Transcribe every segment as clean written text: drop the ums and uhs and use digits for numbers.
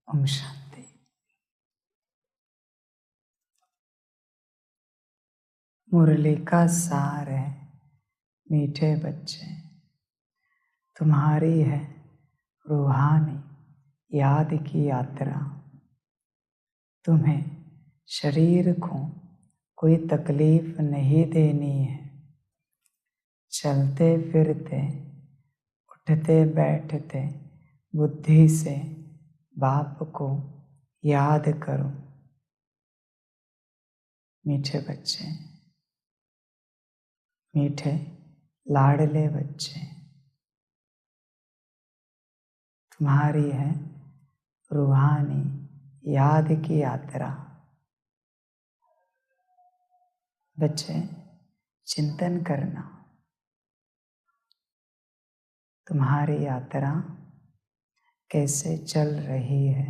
ओम शांति। मुरली का सार है, मीठे बच्चे, तुम्हारी है रूहानी याद की यात्रा। तुम्हें शरीर को कोई तकलीफ नहीं देनी है। चलते फिरते, उठते बैठते बुद्धि से बाप को याद करो। मीठे बच्चे, मीठे लाडले बच्चे, तुम्हारी है रूहानी याद की यात्रा। बच्चे, चिंतन करना, तुम्हारी यात्रा कैसे चल रही है।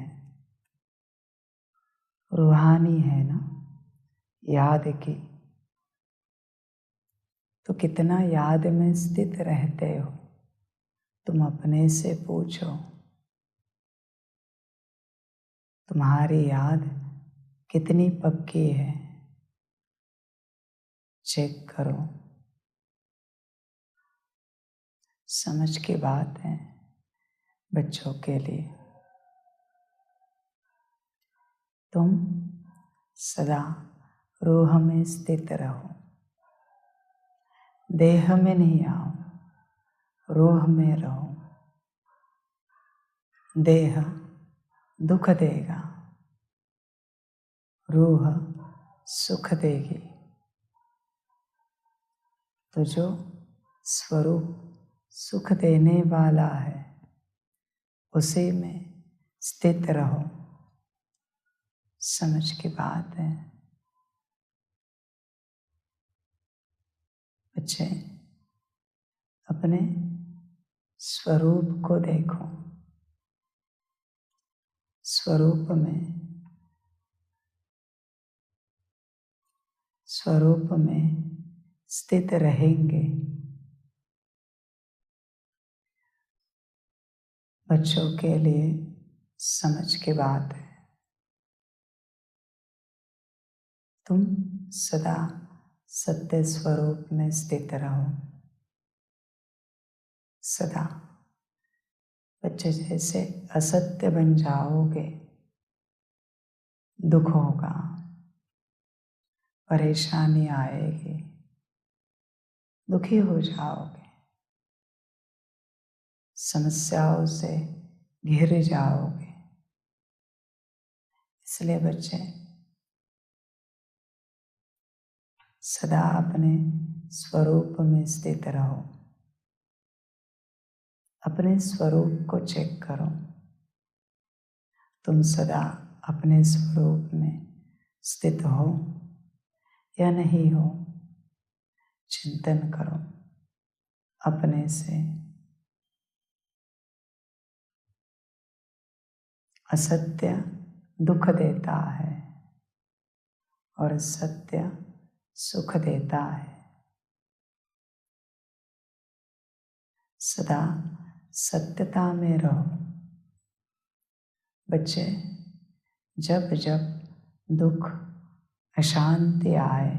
रूहानी है ना, याद की, तो कितना याद में स्थित रहते हो। तुम अपने से पूछो, तुम्हारी याद कितनी पक्की है। चेक करो। समझ की बात है बच्चों के लिए। तुम सदा रूह में स्थित रहो, देह में नहीं आओ, रूह में रहो। देह दुख देगा, रूह सुख देगी। तो जो स्वरूप सुख देने वाला है उसी में स्थित रहो। समझ की बात है बच्चे। अपने स्वरूप को देखो। स्वरूप में स्थित रहेंगे। बच्चों के लिए समझ की बात है। तुम सदा सत्य स्वरूप में स्थित रहो। सदा बच्चे जैसे असत्य बन जाओगे, दुख होगा, परेशानी आएगी, दुखी हो जाओगे, समस्याओं से घिर जाओगे। इसलिए बच्चे सदा अपने स्वरूप में स्थित रहो। अपने स्वरूप को चेक करो। तुम सदा अपने स्वरूप में स्थित हो या नहीं हो। चिंतन करो अपने से। असत्य दुख देता है और सत्य सुख देता है। सदा सत्यता में रहो। बच्चे, जब जब दुख अशांति आए,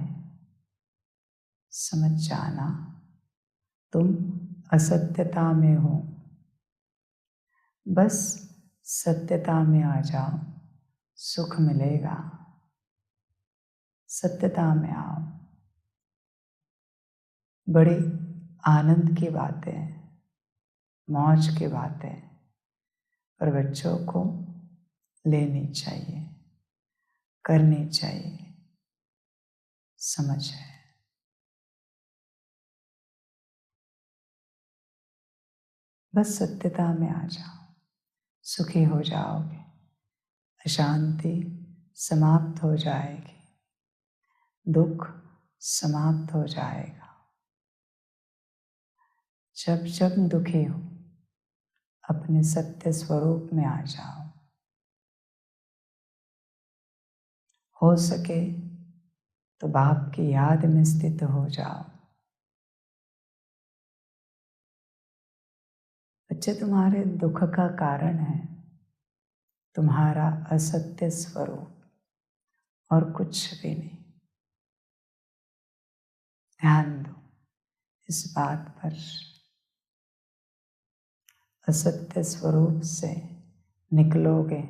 समझ जाना तुम असत्यता में हो। बस सत्यता में आ जाओ, सुख मिलेगा। सत्यता में आओ। बड़ी आनंद की बातें, मौज की बातें पर बच्चों को लेनी चाहिए, करनी चाहिए। समझ है। बस सत्यता में आ जाओ, सुखी हो जाओगे। अशांति समाप्त हो जाएगी, दुख समाप्त हो जाएगा। जब जब दुखी अपने सत्य स्वरूप में आ जाओ। हो सके तो बाप की याद में स्थित हो जाओ। बच्चे, तुम्हारे दुख का कारण है, तुम्हारा असत्य स्वरूप और कुछ भी नहीं। ध्यान दो इस बात पर। असत्य स्वरूप से निकलोगे,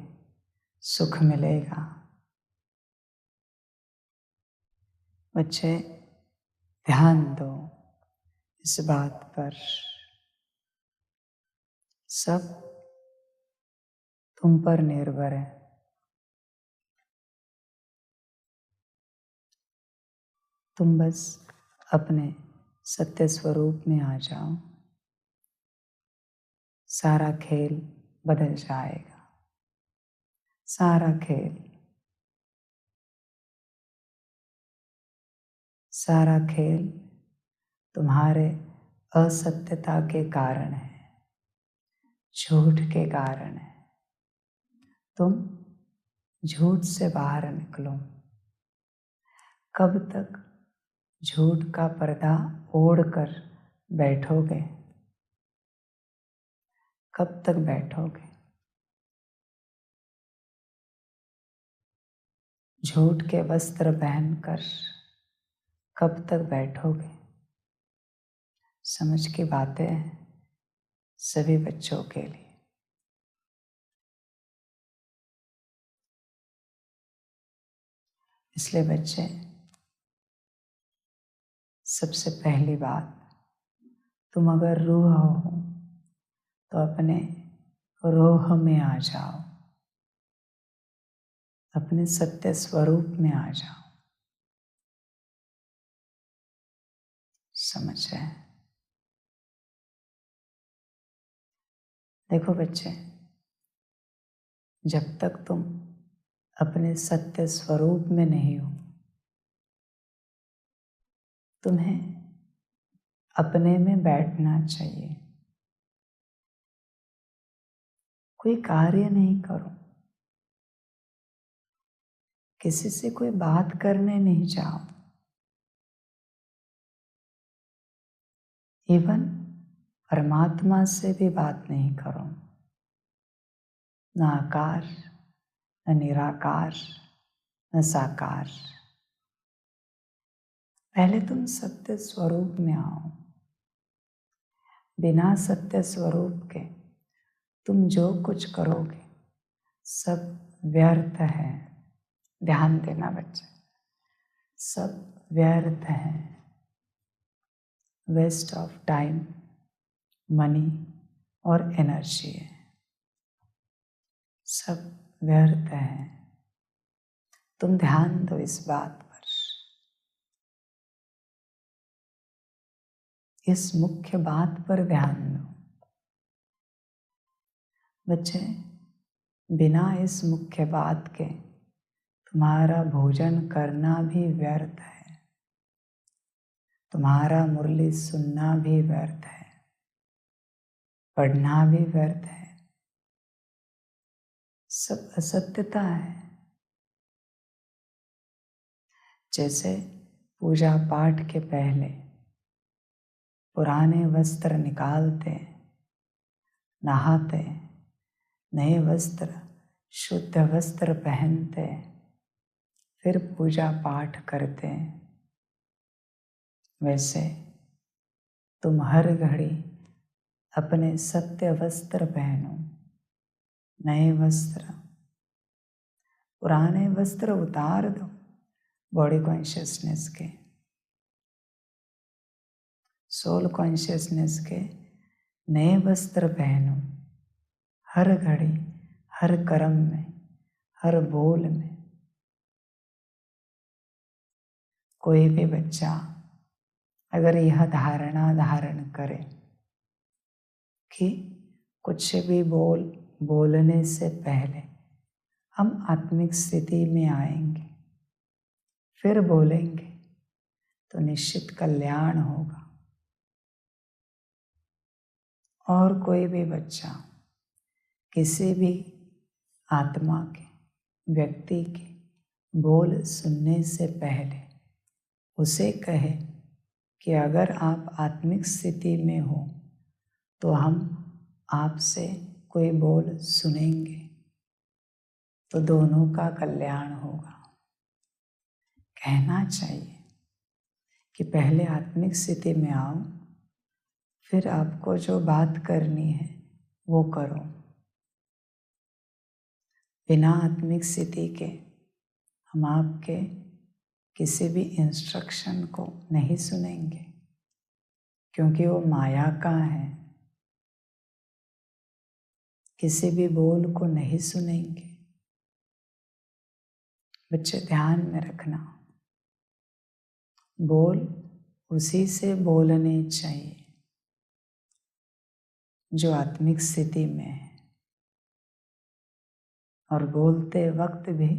सुख मिलेगा। बच्चे ध्यान दो इस बात पर। सब तुम पर निर्भर है। तुम बस अपने सत्य स्वरूप में आ जाओ, सारा खेल बदल जाएगा। सारा खेल तुम्हारे असत्यता के कारण है, झूठ के कारण है। तुम झूठ से बाहर निकलो। कब तक झूठ का पर्दा ओढ़कर बैठोगे? कब तक बैठोगे? झूठ के वस्त्र पहनकर कब तक बैठोगे? समझ की बातें हैं सभी बच्चों के लिए। इसलिए बच्चे, सबसे पहली बात, तुम अगर रूह हो तो अपने रोह में आ जाओ, अपने सत्य स्वरूप में आ जाओ। समझ रहे? देखो बच्चे, जब तक तुम अपने सत्य स्वरूप में नहीं हो, तुम्हें अपने में बैठना चाहिए। कोई कार्य नहीं करो, किसी से कोई बात करने नहीं जाओ। इवन परमात्मा से भी बात नहीं करो। न आकार, न निराकार, न साकार। पहले तुम सत्य स्वरूप में आओ। बिना सत्य स्वरूप के तुम जो कुछ करोगे सब व्यर्थ है। ध्यान देना बच्चे, सब व्यर्थ है। वेस्ट ऑफ टाइम, मनी और एनर्जी है, सब व्यर्थ है। तुम ध्यान दो इस बात पर। इस मुख्य बात पर ध्यान दो बच्चे। बिना इस मुख्य बात के तुम्हारा भोजन करना भी व्यर्थ है, तुम्हारा मुरली सुनना भी व्यर्थ है, पढ़ना भी व्यर्थ है। सब असत्यता है। जैसे पूजा पाठ के पहले पुराने वस्त्र निकालते, नहाते, नए वस्त्र, शुद्ध वस्त्र पहनते, फिर पूजा पाठ करते, वैसे तुम हर घड़ी अपने सत्य वस्त्र पहनो, नए वस्त्र। पुराने वस्त्र उतार दो बॉडी कॉन्शियसनेस के, सोल कॉन्शियसनेस के। नए वस्त्र पहनो हर घड़ी, हर कर्म में, हर बोल में। कोई भी बच्चा अगर यह धारणा धारण करे कि कुछ भी बोलने से पहले हम आत्मिक स्थिति में आएंगे, फिर बोलेंगे, तो निश्चित कल्याण होगा। और कोई भी बच्चा किसी भी आत्मा के, व्यक्ति के बोल सुनने से पहले उसे कहे कि अगर आप आत्मिक स्थिति में हो तो हम आपसे कोई बोल सुनेंगे, तो दोनों का कल्याण होगा। कहना चाहिए कि पहले आत्मिक स्थिति में आओ, फिर आपको जो बात करनी है वो करो। बिना आत्मिक स्थिति के हम आपके किसी भी इंस्ट्रक्शन को नहीं सुनेंगे, क्योंकि वो माया का है। किसी भी बोल को नहीं सुनेंगे। बच्चे ध्यान में रखना, बोल उसी से बोलने चाहिए जो आत्मिक स्थिति में है, और बोलते वक्त भी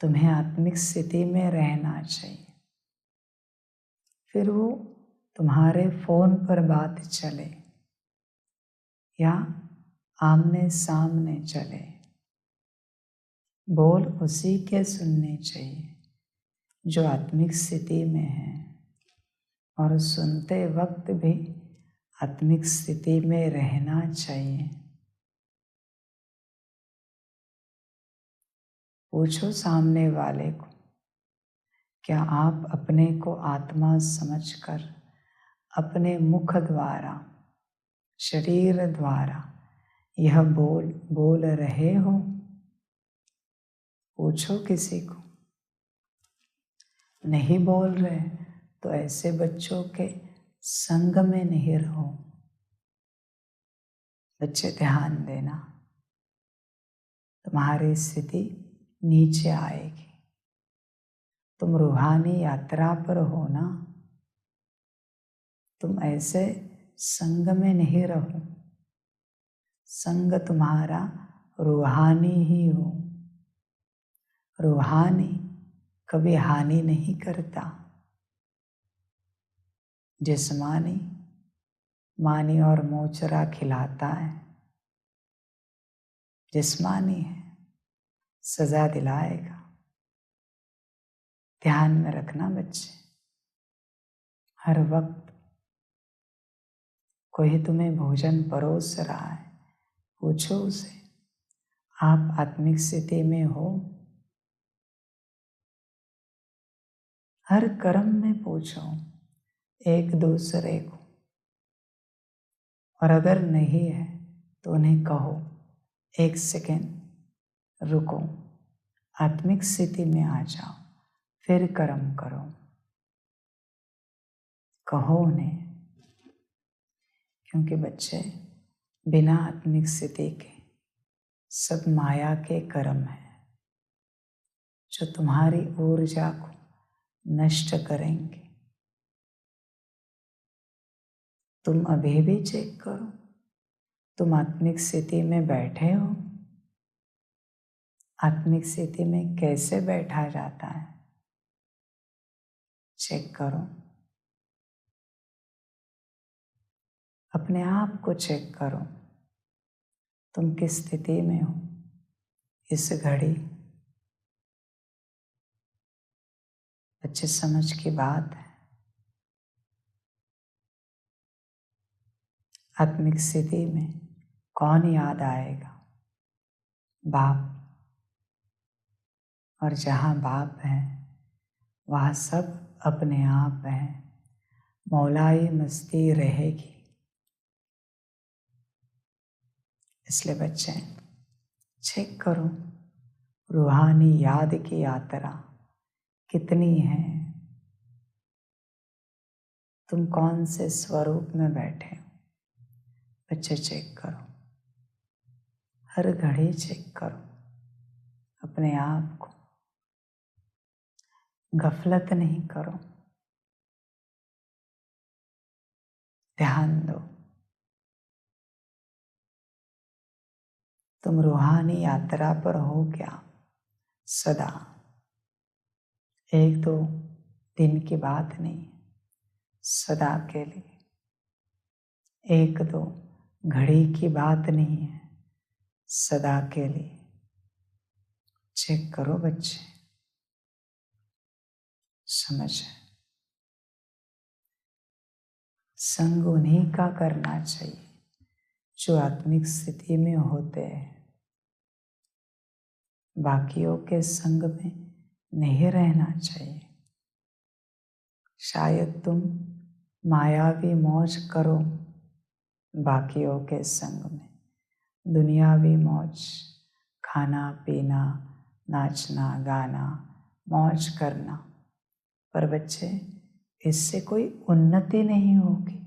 तुम्हें आत्मिक स्थिति में रहना चाहिए। फिर वो तुम्हारे फोन पर बात चले या आमने सामने चले, बोल उसी के सुनने चाहिए जो आत्मिक स्थिति में है, और सुनते वक्त भी आत्मिक स्थिति में रहना चाहिए। पूछो सामने वाले को, क्या आप अपने को आत्मा समझकर अपने मुख द्वारा, शरीर द्वारा यह बोल रहे हो? पूछो किसी को। नहीं बोल रहे तो ऐसे बच्चों के संग में नहीं रहो। बच्चे ध्यान देना, तुम्हारी स्थिति नीचे आएगी। तुम रूहानी यात्रा पर हो ना, तुम ऐसे संग में नहीं रहो। संग तुम्हारा रूहानी ही हो। रूहानी कभी हानि नहीं करता। जिस्मानी मानी और मोचरा खिलाता है, जिस्मानी है, सजा दिलाएगा। ध्यान में रखना बच्चे, हर वक्त कोई तुम्हें भोजन परोस रहा है, पूछो उसे, आप आत्मिक स्थिति में हो? हर कर्म में पूछो एक दूसरे को, और अगर नहीं है तो उन्हें कहो, एक सेकेंड रुको, आत्मिक स्थिति में आ जाओ, फिर कर्म करो। कहो उन्हें, क्योंकि बच्चे बिना आत्मिक स्थिति के सब माया के कर्म हैं जो तुम्हारी ऊर्जा को नष्ट करेंगे। तुम अभी भी चेक करो, तुम आत्मिक स्थिति में बैठे हो? आत्मिक स्थिति में कैसे बैठा जाता है? चेक करो, अपने आप को चेक करो, तुम किस स्थिति में हो इस घड़ी। बच्चे समझ की बात है। आत्मिक स्थिति में कौन याद आएगा? बाप। और जहाँ बाप है वहाँ सब अपने आप है, मौलाई मस्ती रहेगी। इसलिए बच्चे चेक करो, रूहानी याद की यात्रा कितनी है। तुम कौन से स्वरूप में बैठे हो? बच्चे चेक करो, हर घड़ी चेक करो अपने आप को। गफलत नहीं करो, ध्यान दो। तुम रूहानी यात्रा पर हो क्या? सदा। एक दो दिन की बात नहीं, सदा के लिए। एक दो घड़ी की बात नहीं है, सदा के लिए। चेक करो बच्चे, समझ। संग उन्हीं का करना चाहिए जो आत्मिक स्थिति में होते हैं। बाकियों के संग में नहीं रहना चाहिए। शायद तुम मायावी मौज करो बाकियों के संग में, दुनियावी मौज, खाना पीना, नाचना गाना, मौज करना, पर बच्चे इससे कोई उन्नति नहीं होगी।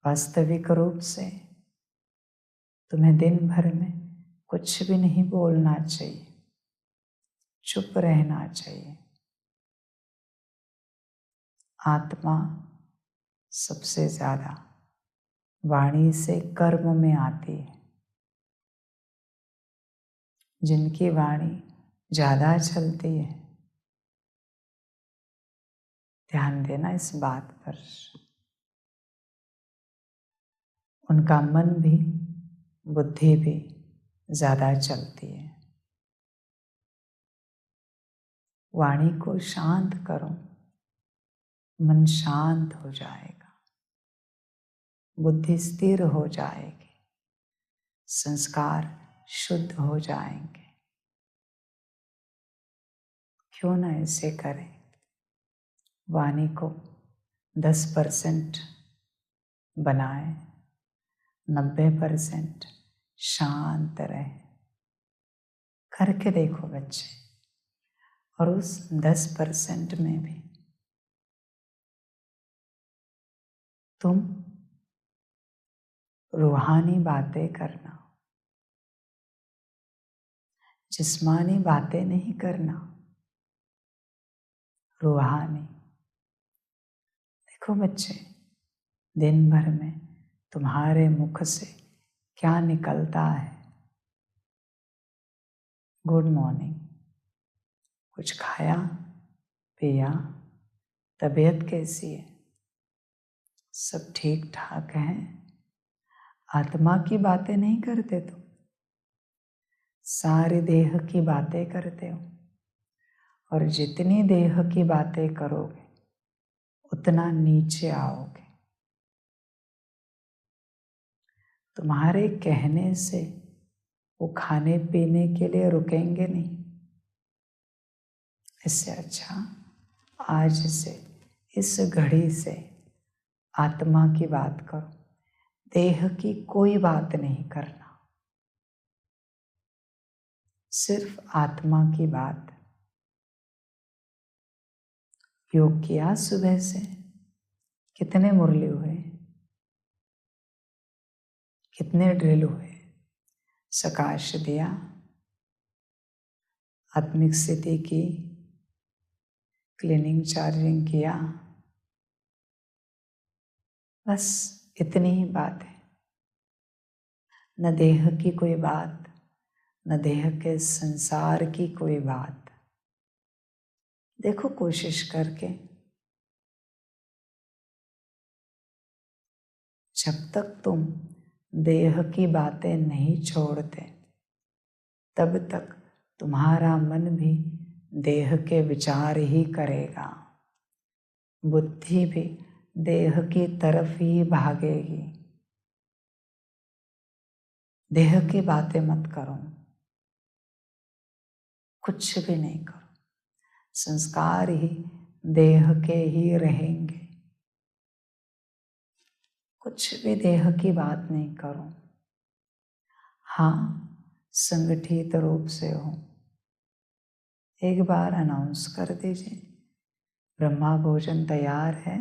वास्तविक रूप से तुम्हें दिन भर में कुछ भी नहीं बोलना चाहिए, चुप रहना चाहिए। आत्मा सबसे ज्यादा वाणी से कर्म में आती है। जिनकी वाणी ज्यादा चलती है, ध्यान देना इस बात पर, उनका मन भी बुद्धि भी ज्यादा चलती है। वाणी को शांत करो, मन शांत हो जाएगा, बुद्धि स्थिर हो जाएगी, संस्कार शुद्ध हो जाएंगे। क्यों ना ऐसे करें? वाणी को 10% बनाए, 90% शांत रहे। करके देखो बच्चे। और उस 10% में भी तुम रूहानी बातें करना, जिस्मानी बातें नहीं करना, रूहानी। देखो बच्चे, दिन भर में तुम्हारे मुख से क्या निकलता है? गुड मॉर्निंग, कुछ खाया पिया, तबीयत कैसी है, सब ठीक ठाक है? आत्मा की बातें नहीं करते तुम, सारे देह की बातें करते हो। और जितनी देह की बातें करोगे उतना नीचे आओगे। तुम्हारे कहने से वो खाने पीने के लिए रुकेंगे नहीं। इससे अच्छा आज से, इस घड़ी से आत्मा की बात करो, देह की कोई बात नहीं करना, सिर्फ आत्मा की बात। योग किया सुबह से? कितने मुरली हुए? कितने ड्रिल हुए? सकाश दिया, आत्मिक स्थिति की, क्लीनिंग चार्जिंग किया, बस इतनी ही बात है। न देह की कोई बात, न देह के संसार की कोई बात। देखो कोशिश करके, जब तक तुम देह की बातें नहीं छोड़ते तब तक तुम्हारा मन भी देह के विचार ही करेगा, बुद्धि भी देह की तरफ ही भागेगी। देह की बातें मत करो, कुछ भी नहीं करो, संस्कार ही देह के ही रहेंगे। कुछ भी देह की बात नहीं करो। हाँ, संगठित रूप से हो। एक बार अनाउंस कर दीजिए, ब्रह्मा भोजन तैयार है,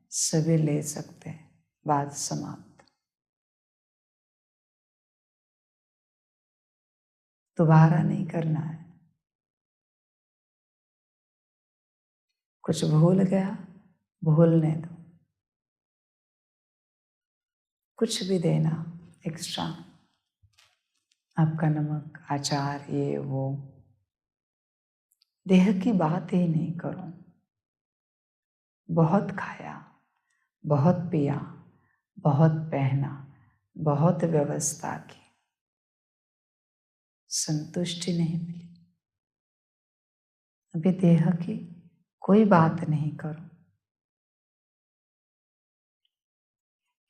सभी ले सकते हैं, बात समाप्त। दोबारा नहीं करना है। कुछ भूल गया, भूलने दो। कुछ भी देना एक्स्ट्रा, आपका नमक, अचार, ये वो, देह की बात ही नहीं करो। बहुत खाया, बहुत पिया, बहुत पहना, बहुत व्यवस्था की, संतुष्टि नहीं मिली। अभी देह की कोई बात नहीं करो।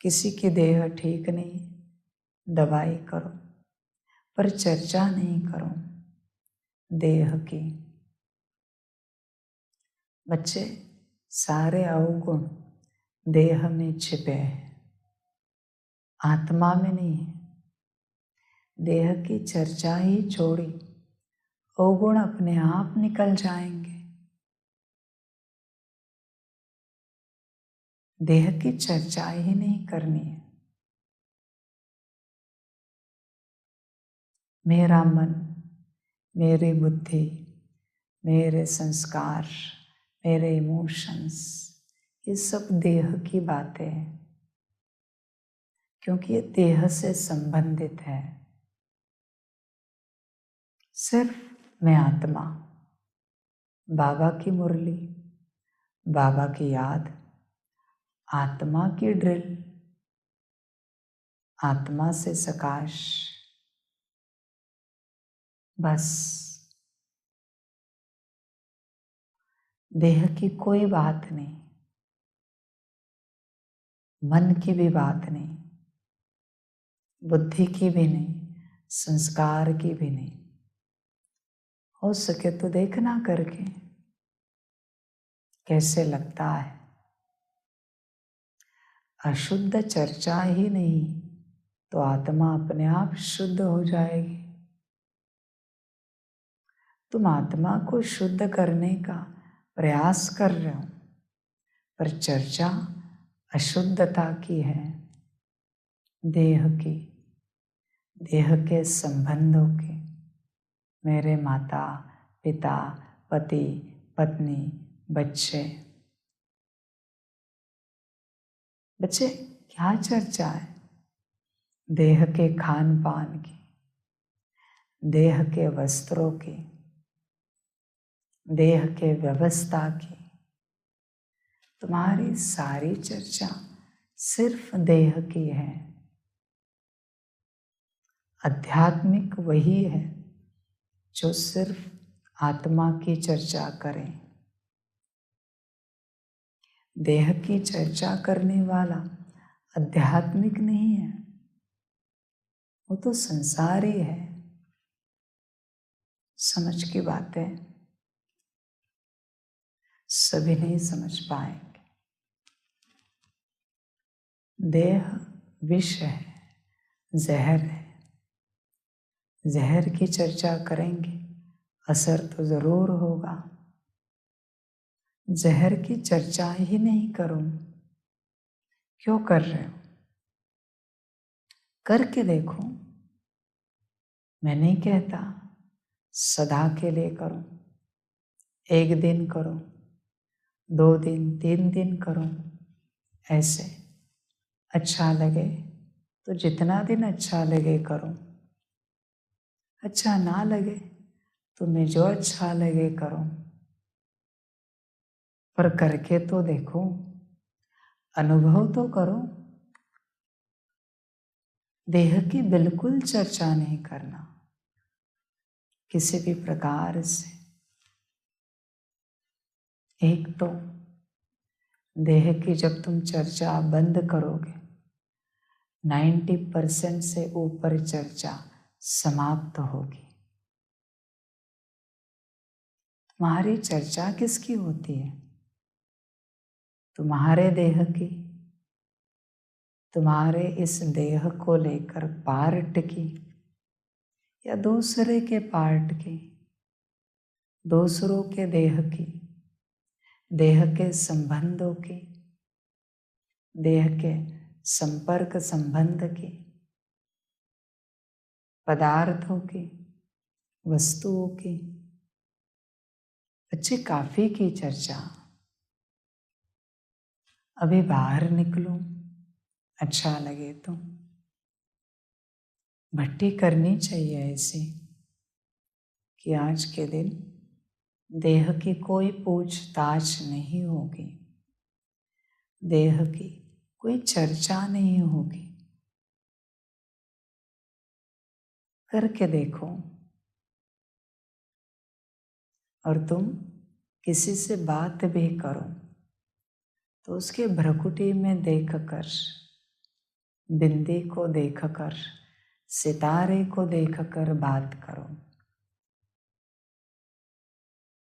किसी की देह ठीक नहीं, दवाई करो, पर चर्चा नहीं करो देह की। बच्चे, सारे अवगुण देह में छिपे हैं, आत्मा में नहीं है। देह की चर्चा ही छोड़ी, अवगुण अपने आप निकल जाएंगे। देह की चर्चा ही नहीं करनी है। मेरा मन, मेरी बुद्धि, मेरे संस्कार, मेरे इमोशंस, ये सब देह की बातें हैं, क्योंकि ये देह से संबंधित है। सिर्फ मैं आत्मा, बाबा की मुरली, बाबा की याद, आत्मा की ड्रिल, आत्मा से सकाश, बस। देह की कोई बात नहीं, मन की भी बात नहीं, बुद्धि की भी नहीं, संस्कार की भी नहीं। हो सके तो देखना करके कैसे लगता है। अशुद्ध चर्चा ही नहीं तो आत्मा अपने आप शुद्ध हो जाएगी। तुम आत्मा को शुद्ध करने का प्रयास कर रहे हो, पर चर्चा अशुद्धता की है, देह की, देह के संबंधों की। मेरे माता पिता, पति पत्नी, बच्चे। बच्चे, क्या चर्चा है? देह के खान पान की, देह के वस्त्रों की, देह के व्यवस्था की। तुम्हारी सारी चर्चा सिर्फ देह की है। आध्यात्मिक वही है जो सिर्फ आत्मा की चर्चा करें। देह की चर्चा करने वाला आध्यात्मिक नहीं है, वो तो संसारी है। समझ की बात है, सभी नहीं समझ पाएंगे। देह विष है, जहर है। जहर की चर्चा करेंगे, असर तो जरूर होगा। जहर की चर्चा ही नहीं करूं, क्यों कर रहे हो? करके देखो। मैं नहीं कहता सदा के लिए करो, एक दिन करो, 2 दिन 3 दिन करो, ऐसे अच्छा लगे तो जितना दिन अच्छा लगे करो, अच्छा ना लगे तुम्हें जो अच्छा लगे करो, पर करके तो देखो, अनुभव तो करो। देह की बिल्कुल चर्चा नहीं करना किसी भी प्रकार से। एक तो देह की जब तुम चर्चा बंद करोगे, 90% से ऊपर चर्चा समाप्त होगी। तुम्हारी चर्चा किसकी होती है? तुम्हारे देह की, तुम्हारे इस देह को लेकर पार्ट की, या दूसरे के पार्ट की, दूसरों के देह की, देह के संबंधों की, देह के संपर्क संबंध की, पदार्थों की, वस्तुओं की। बच्चे, काफी की चर्चा। अभी बाहर निकलो, अच्छा लगे तो भट्टी करनी चाहिए ऐसी कि आज के दिन देह की कोई पूछताछ नहीं होगी, देह की कोई चर्चा नहीं होगी। करके देखो। और तुम किसी से बात भी करो तो उसके भ्रकुटी में देखकर, बिंदी को देखकर सितारे को देखकर बात करो।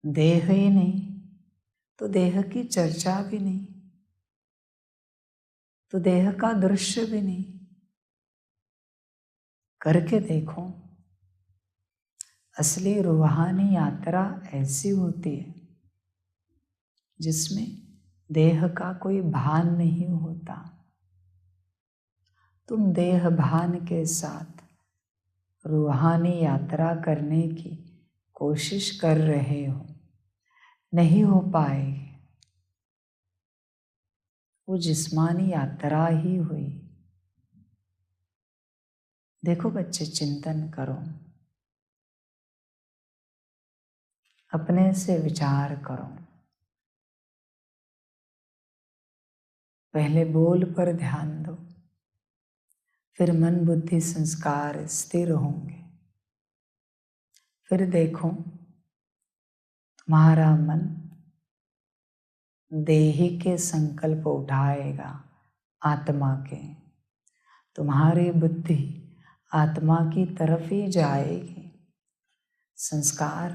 देह ही नहीं तो देह की चर्चा भी नहीं, तो देह का दृश्य भी नहीं। करके देखो। असली रूहानी यात्रा ऐसी होती है जिसमें देह का कोई भान नहीं होता। तुम देह भान के साथ रूहानी यात्रा करने की कोशिश कर रहे हो, नहीं हो पाएगी। वो जिस्मानी यात्रा ही हुई। देखो बच्चे, चिंतन करो, अपने से विचार करो। पहले बोल पर ध्यान दो, फिर मन बुद्धि संस्कार स्थिर होंगे। फिर देखो, तुम्हारा मन देही के संकल्प उठाएगा, आत्मा के। तुम्हारी बुद्धि आत्मा की तरफ ही जाएगी। संस्कार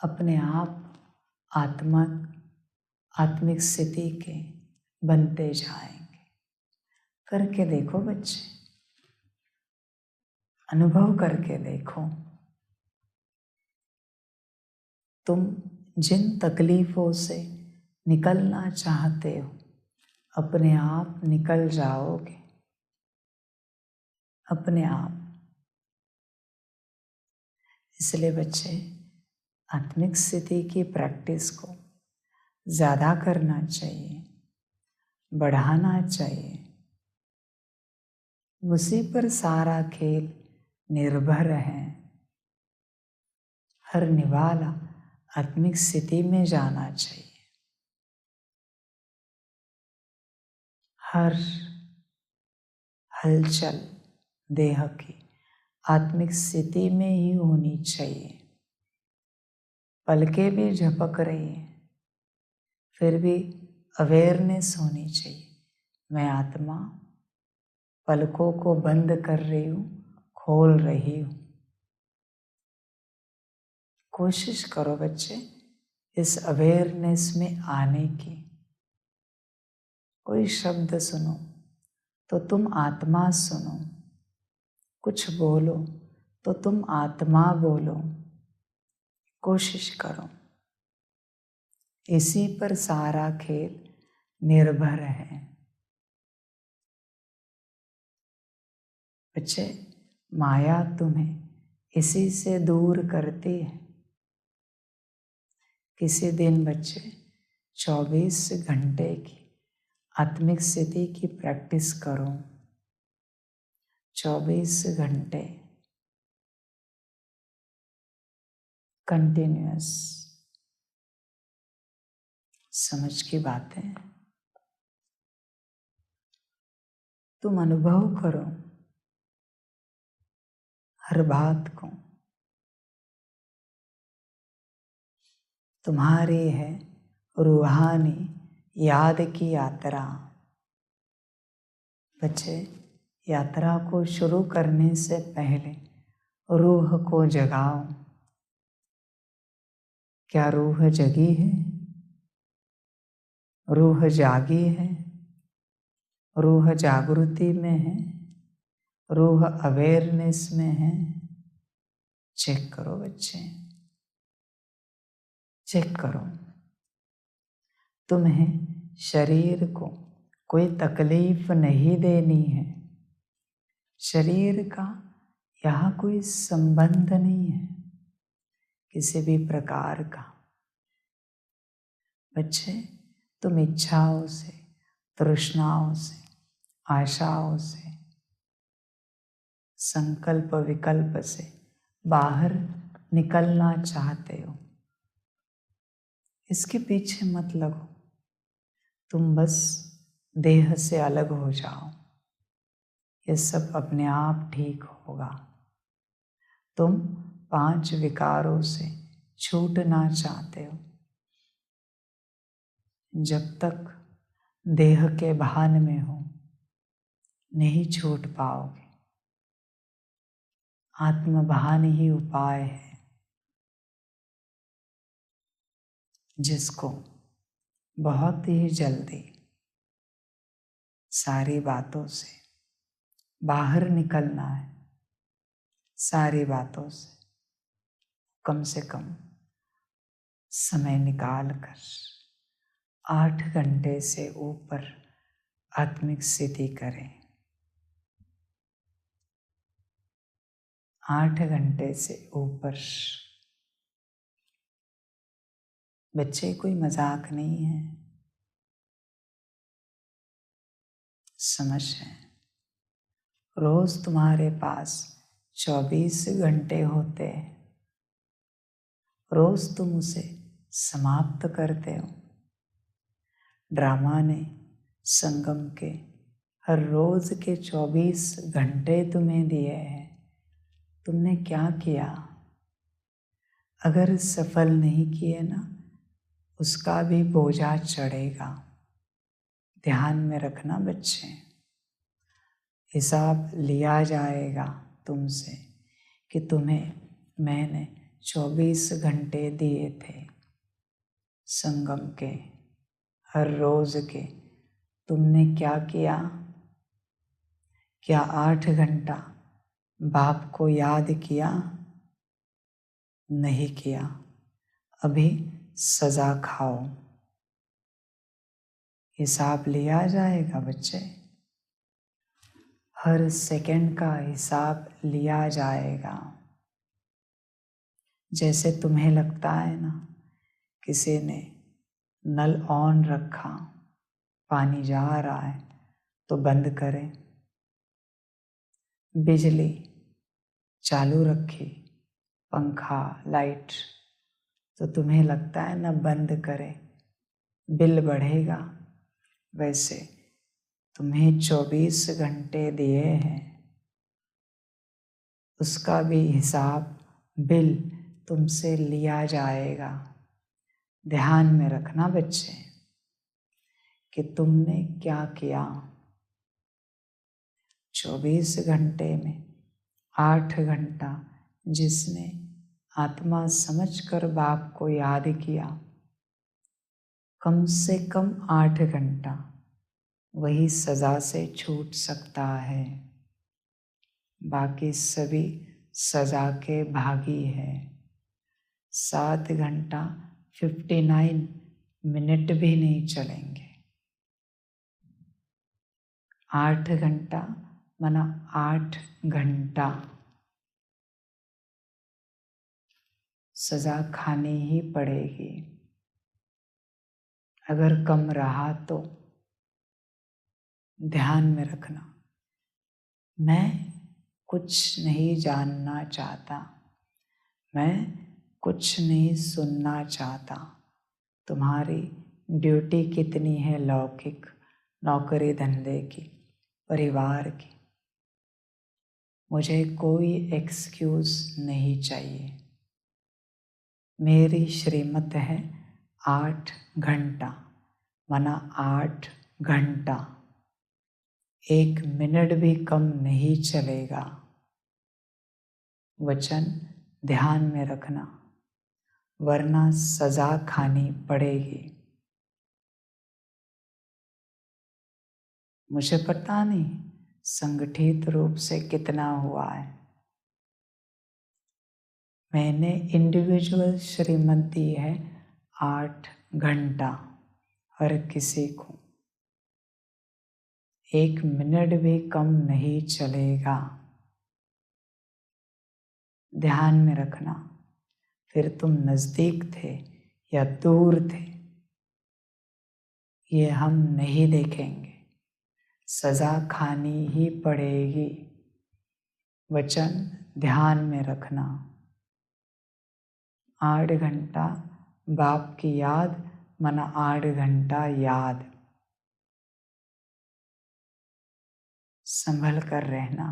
अपने आप आत्मिक स्थिति के बनते जाएंगे। करके देखो बच्चे, अनुभव करके देखो। तुम जिन तकलीफों से निकलना चाहते हो, अपने आप निकल जाओगे, अपने आप। इसलिए बच्चे, आत्मिक स्थिति की प्रैक्टिस को ज़्यादा करना चाहिए, बढ़ाना चाहिए। उसी पर सारा खेल निर्भर है। हर निवाला आत्मिक स्थिति में जाना चाहिए। हर हलचल देह की आत्मिक स्थिति में ही होनी चाहिए। पलकें भी झपक रही हैं, फिर भी अवेयरनेस होनी चाहिए। मैं आत्मा पलकों को बंद कर रही हूँ, खोल रही हूँ। कोशिश करो बच्चे इस अवेयरनेस में आने की। कोई शब्द सुनो तो तुम आत्मा सुनो, कुछ बोलो तो तुम आत्मा बोलो। कोशिश करो। इसी पर सारा खेल निर्भर है। बच्चे, माया तुम्हें इसी से दूर करती है। किसी दिन बच्चे 24 घंटे की आत्मिक स्थिति की प्रैक्टिस करो। 24 घंटे कंटिन्यूअस। समझ की बातें तुम अनुभव करो हर बात को। तुम्हारी है रूहानी याद की यात्रा। बच्चे, यात्रा को शुरू करने से पहले रूह को जगाओ। क्या रूह जगी है? रूह जागी है? रूह जागृति में है? रूह अवेयरनेस में है? चेक करो बच्चे, चेक करो। तुम्हें शरीर को कोई तकलीफ नहीं देनी है। शरीर का यहाँ कोई संबंध नहीं है किसी भी प्रकार का। बच्चे, तुम इच्छाओं से, तृष्णाओं से, आशाओं से, संकल्प विकल्प से बाहर निकलना चाहते हो। इसके पीछे मत लगो। तुम बस देह से अलग हो जाओ, ये सब अपने आप ठीक होगा। तुम 5 विकारों से छूटना चाहते हो। जब तक देह के भान में हो, नहीं छूट पाओगे। आत्मभान ही उपाय है जिसको बहुत ही जल्दी सारी बातों से बाहर निकलना है। सारी बातों से कम से कम समय निकाल कर 8 घंटे से ऊपर आत्मिक स्थिति करें। 8 घंटे से ऊपर। बच्चे कोई मजाक नहीं है, समझ है। रोज तुम्हारे पास 24 घंटे होते हैं, रोज तुम उसे समाप्त करते हो। ड्रामा ने संगम के हर रोज के 24 घंटे तुम्हें दिए हैं। तुमने क्या किया? अगर सफल नहीं किए ना, उसका भी बोझा चढ़ेगा। ध्यान में रखना बच्चे, हिसाब लिया जाएगा तुमसे कि तुम्हें मैंने 24 घंटे दिए थे संगम के हर रोज के। तुमने क्या किया? क्या 8 घंटा बाप को याद किया? नहीं किया। अभी सजा खाओ। हिसाब लिया जाएगा बच्चे, हर सेकंड का हिसाब लिया जाएगा। जैसे तुम्हें लगता है ना, किसी ने नल ऑन रखा, पानी जा रहा है तो बंद करें। बिजली चालू रखी, पंखा लाइट, तो तुम्हें लगता है ना बंद करें, बिल बढ़ेगा। वैसे तुम्हें 24 घंटे दिए हैं, उसका भी हिसाब बिल तुमसे लिया जाएगा। ध्यान में रखना बच्चे कि तुमने क्या किया। 24 घंटे में 8 घंटा जिसने आत्मा समझकर बाप को याद किया, कम से कम 8 घंटा वही सजा से छूट सकता है। बाकी सभी सजा के भागी है। 7 घंटा 59 मिनट भी नहीं चलेंगे। 8 घंटा माना 8 घंटा सजा खानी ही पड़ेगी। अगर कम रहा तो ध्यान में रखना, मैं कुछ नहीं जानना चाहता, मैं कुछ नहीं सुनना चाहता। तुम्हारी ड्यूटी कितनी है लौकिक, नौकरी धंधे की, परिवार की, मुझे कोई एक्सक्यूज नहीं चाहिए। मेरी श्रीमत है 8 घंटा माना 8 घंटा, 1 मिनट भी कम नहीं चलेगा। वचन ध्यान में रखना, वरना सजा खानी पड़ेगी। मुझे पता नहीं संगठित रूप से कितना हुआ है, मैंने इंडिविजुअल श्रीमत दी है 8 घंटा हर किसी को, 1 मिनट भी कम नहीं चलेगा। ध्यान में रखना, फिर तुम नजदीक थे या दूर थे ये हम नहीं देखेंगे, सजा खानी ही पड़ेगी। वचन ध्यान में रखना, 8 घंटा बाप की याद माना 8 घंटा याद। संभल कर रहना,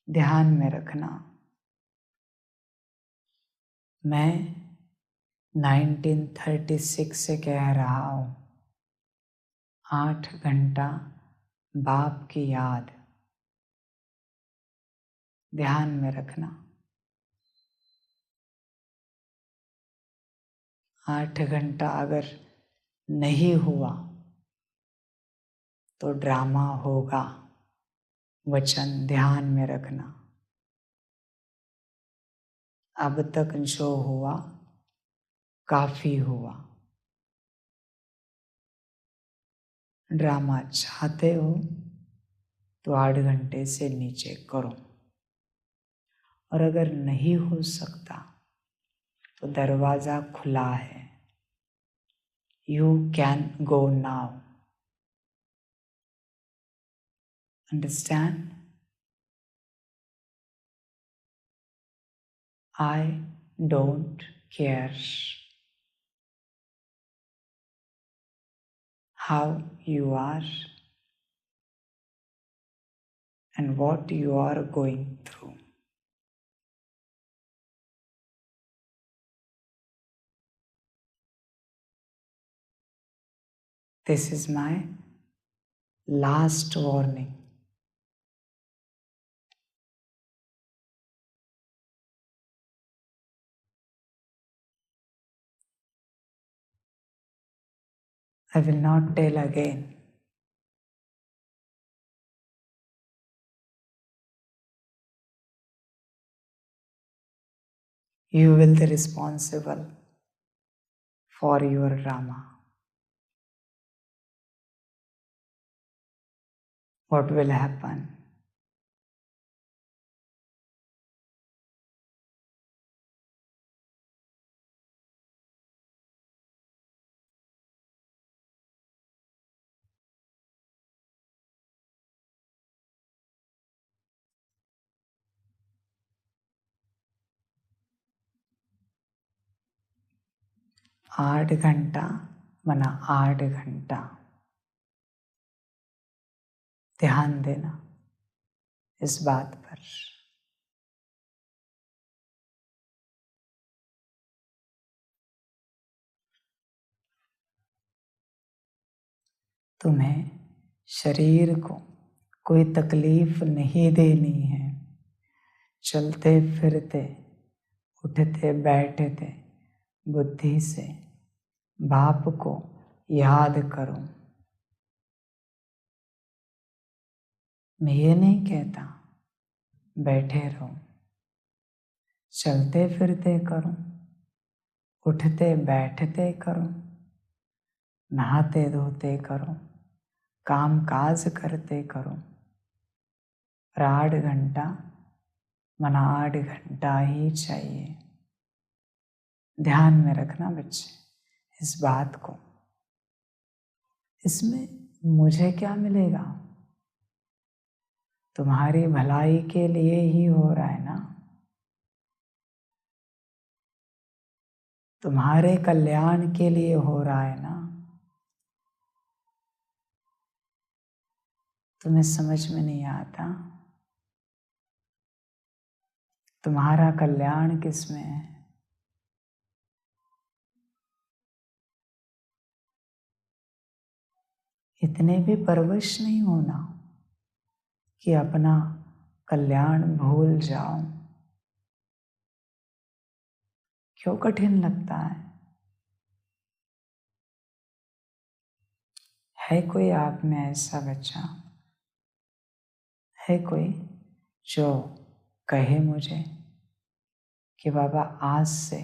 ध्यान में रखना। मैं 1936 से कह रहा हूँ, 8 घंटा बाप की याद। ध्यान में रखना। 8 घंटा अगर नहीं हुआ तो ड्रामा होगा, वचन ध्यान में रखना। अब तक जो हुआ काफी हुआ। ड्रामा चाहते हो तो 8 घंटे से नीचे करो, और अगर नहीं हो सकता तो दरवाजा खुला है। You can go now. Understand? I don't care how you are and what you are going through. This is my last warning. I will not tell again. You will be responsible for your drama. What will happen? आठ घंटा मना 8 घंटा ध्यान देना इस बात पर। तुम्हें शरीर को कोई तकलीफ नहीं देनी है। चलते फिरते, उठते बैठते बुद्धि से बाप को याद करो। मैं ये नहीं कहता बैठे रहो, चलते फिरते करो, उठते बैठते करो, नहाते धोते करो, काम काज करते करो। पर 8 घंटा मना 8 घंटा ही चाहिए। ध्यान में रखना बच्चे इस बात को। इसमें मुझे क्या मिलेगा? तुम्हारी भलाई के लिए ही हो रहा है ना, तुम्हारे कल्याण के लिए हो रहा है ना। तुम्हें समझ में नहीं आता तुम्हारा कल्याण किस में है? इतने भी परवश नहीं होना कि अपना कल्याण भूल जाओ। क्यों कठिन लगता है? है कोई आप में ऐसा बच्चा, है कोई जो कहे मुझे कि बाबा आज से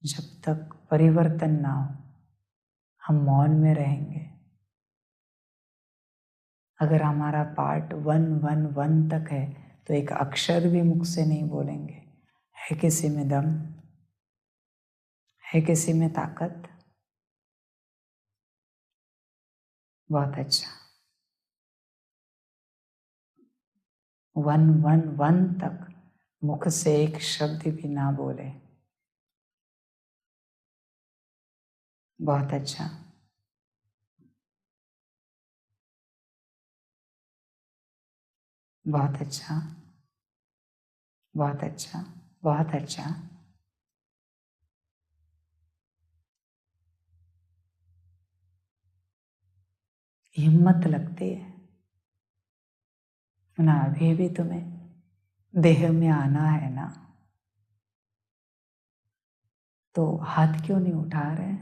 जब तक परिवर्तन ना हो हम मौन में रहेंगे। अगर हमारा पार्ट 111 तक है तो एक अक्षर भी मुख से नहीं बोलेंगे। है किसी में दम? है किसी में ताकत? बहुत अच्छा। 111 तक मुख से एक शब्द भी ना बोले। बहुत अच्छा। बहुत अच्छा, बहुत अच्छा, बहुत अच्छा। हिम्मत लगती है। ना अभी भी तुम्हें देह में आना है ना, तो हाथ क्यों नहीं उठा रहे?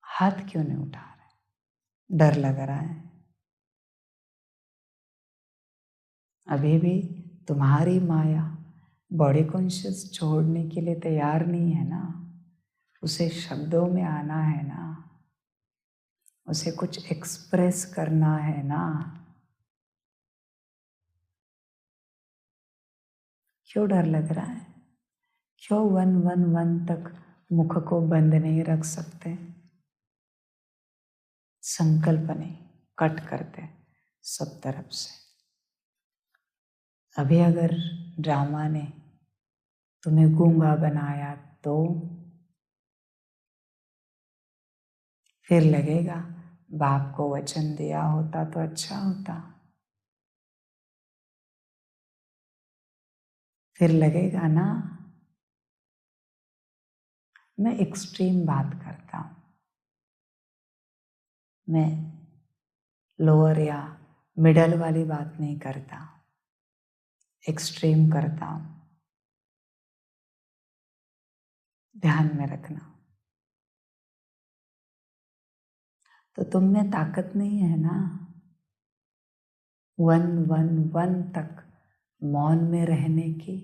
हाथ क्यों नहीं उठा रहे? डर लग रहा है? अभी भी तुम्हारी माया बॉडी कॉन्शियस छोड़ने के लिए तैयार नहीं है ना, उसे शब्दों में आना है ना, उसे कुछ एक्सप्रेस करना है ना। क्यों डर लग रहा है? क्यों 111 तक मुख को बंद नहीं रख सकते? संकल्प नहीं, कट करते सब तरफ से। अभी अगर ड्रामा ने तुम्हें गूंगा बनाया तो फिर लगेगा बाप को वचन दिया होता तो अच्छा होता। फिर लगेगा ना। मैं एक्सट्रीम बात करता हूँ, मैं लोअर या मिडल वाली बात नहीं करता, एक्सट्रीम करता हूँ। ध्यान में रखना। तो तुम में ताकत नहीं है ना 111 तक मौन में रहने की?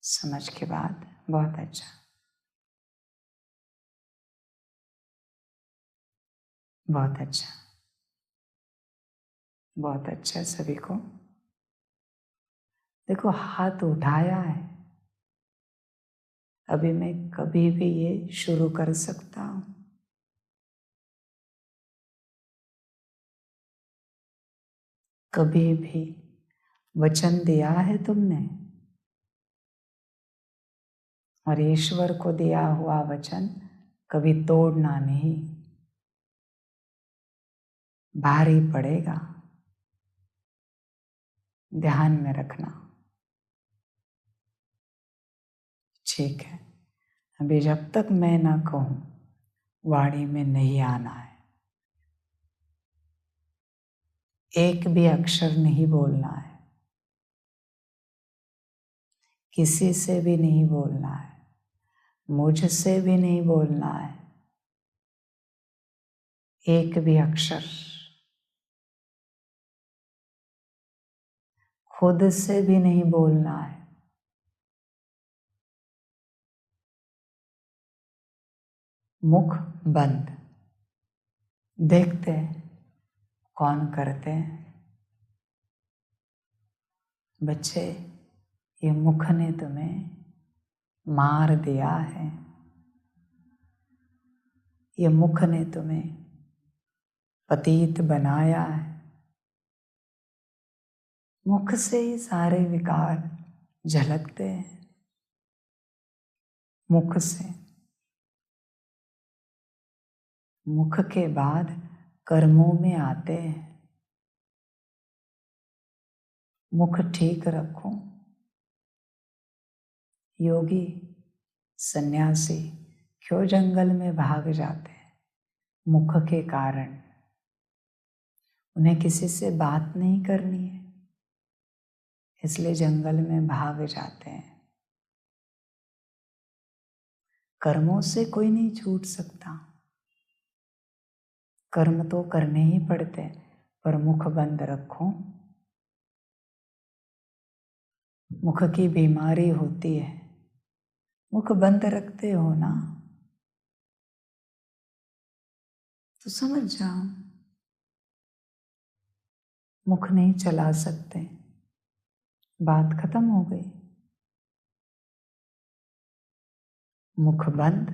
समझ के बाद बहुत अच्छा, बहुत अच्छा, बहुत अच्छा। सभी को देखो, हाथ उठाया है, अभी मैं कभी भी ये शुरू कर सकता हूँ। कभी भी वचन दिया है तुमने, और ईश्वर को दिया हुआ वचन कभी तोड़ना नहीं, भारी पड़ेगा। ध्यान में रखना। ठीक है, अभी जब तक मैं ना कहूं वाणी में नहीं आना है, एक भी अक्षर नहीं बोलना है, किसी से भी नहीं बोलना है, मुझसे भी नहीं बोलना है, एक भी अक्षर। खुद से भी नहीं बोलना है। मुख बंद। देखते हैं कौन करते हैं। बच्चे, ये मुख ने तुम्हें मार दिया है, ये मुख ने तुम्हें पतित बनाया है। मुख से ही सारे विकार झलकते हैं, मुख से। मुख के बाद कर्मों में आते हैं। मुख ठीक रखो। योगी सन्यासी क्यों जंगल में भाग जाते हैं? मुख के कारण। उन्हें किसी से बात नहीं करनी है, इसलिए जंगल में भाग जाते हैं। कर्मों से कोई नहीं छूट सकता, कर्म तो करने ही पड़ते, पर मुख बंद रखो। मुख की बीमारी होती है, मुख बंद रखते हो ना, तो समझ जाओ मुख नहीं चला सकते, बात खत्म हो गई। मुख बंद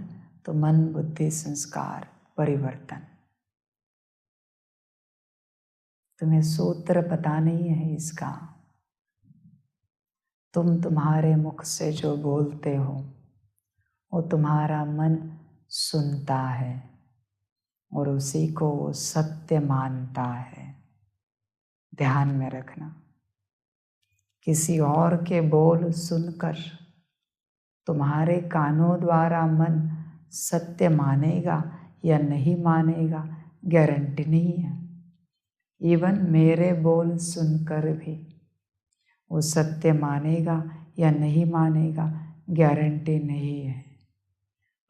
तो मन बुद्धि संस्कार परिवर्तन। तुम्हें सूत्र पता नहीं है इसका। तुम तुम्हारे मुख से जो बोलते हो वो तुम्हारा मन सुनता है और उसी को वो सत्य मानता है। ध्यान में रखना। किसी और के बोल सुनकर तुम्हारे कानों द्वारा मन सत्य मानेगा या नहीं मानेगा गारंटी नहीं है। इवन मेरे बोल सुनकर भी वो सत्य मानेगा या नहीं मानेगा गारंटी नहीं है।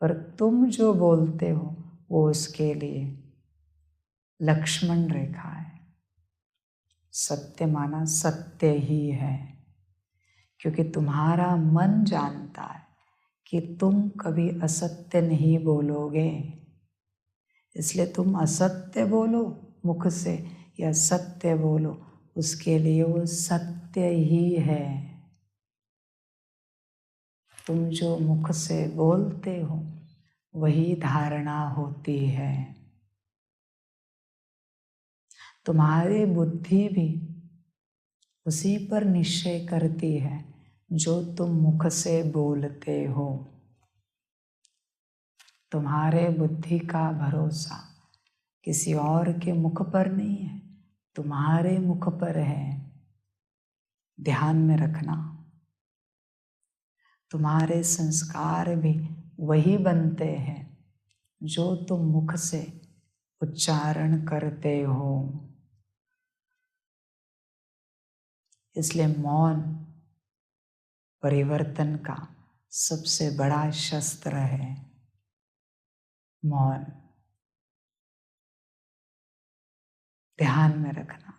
पर तुम जो बोलते हो वो उसके लिए लक्ष्मण रेखा है। सत्य माना सत्य ही है, क्योंकि तुम्हारा मन जानता है कि तुम कभी असत्य नहीं बोलोगे। इसलिए तुम असत्य बोलो मुख से या सत्य बोलो, उसके लिए वो सत्य ही है। तुम जो मुख से बोलते हो वही धारणा होती है। तुम्हारी बुद्धि भी उसी पर निश्चय करती है जो तुम मुख से बोलते हो। तुम्हारे बुद्धि का भरोसा किसी और के मुख पर नहीं है, तुम्हारे मुख पर है। ध्यान में रखना, तुम्हारे संस्कार भी वही बनते हैं जो तुम मुख से उच्चारण करते हो। इसलिए मौन परिवर्तन का सबसे बड़ा शस्त्र है। मौन ध्यान में रखना।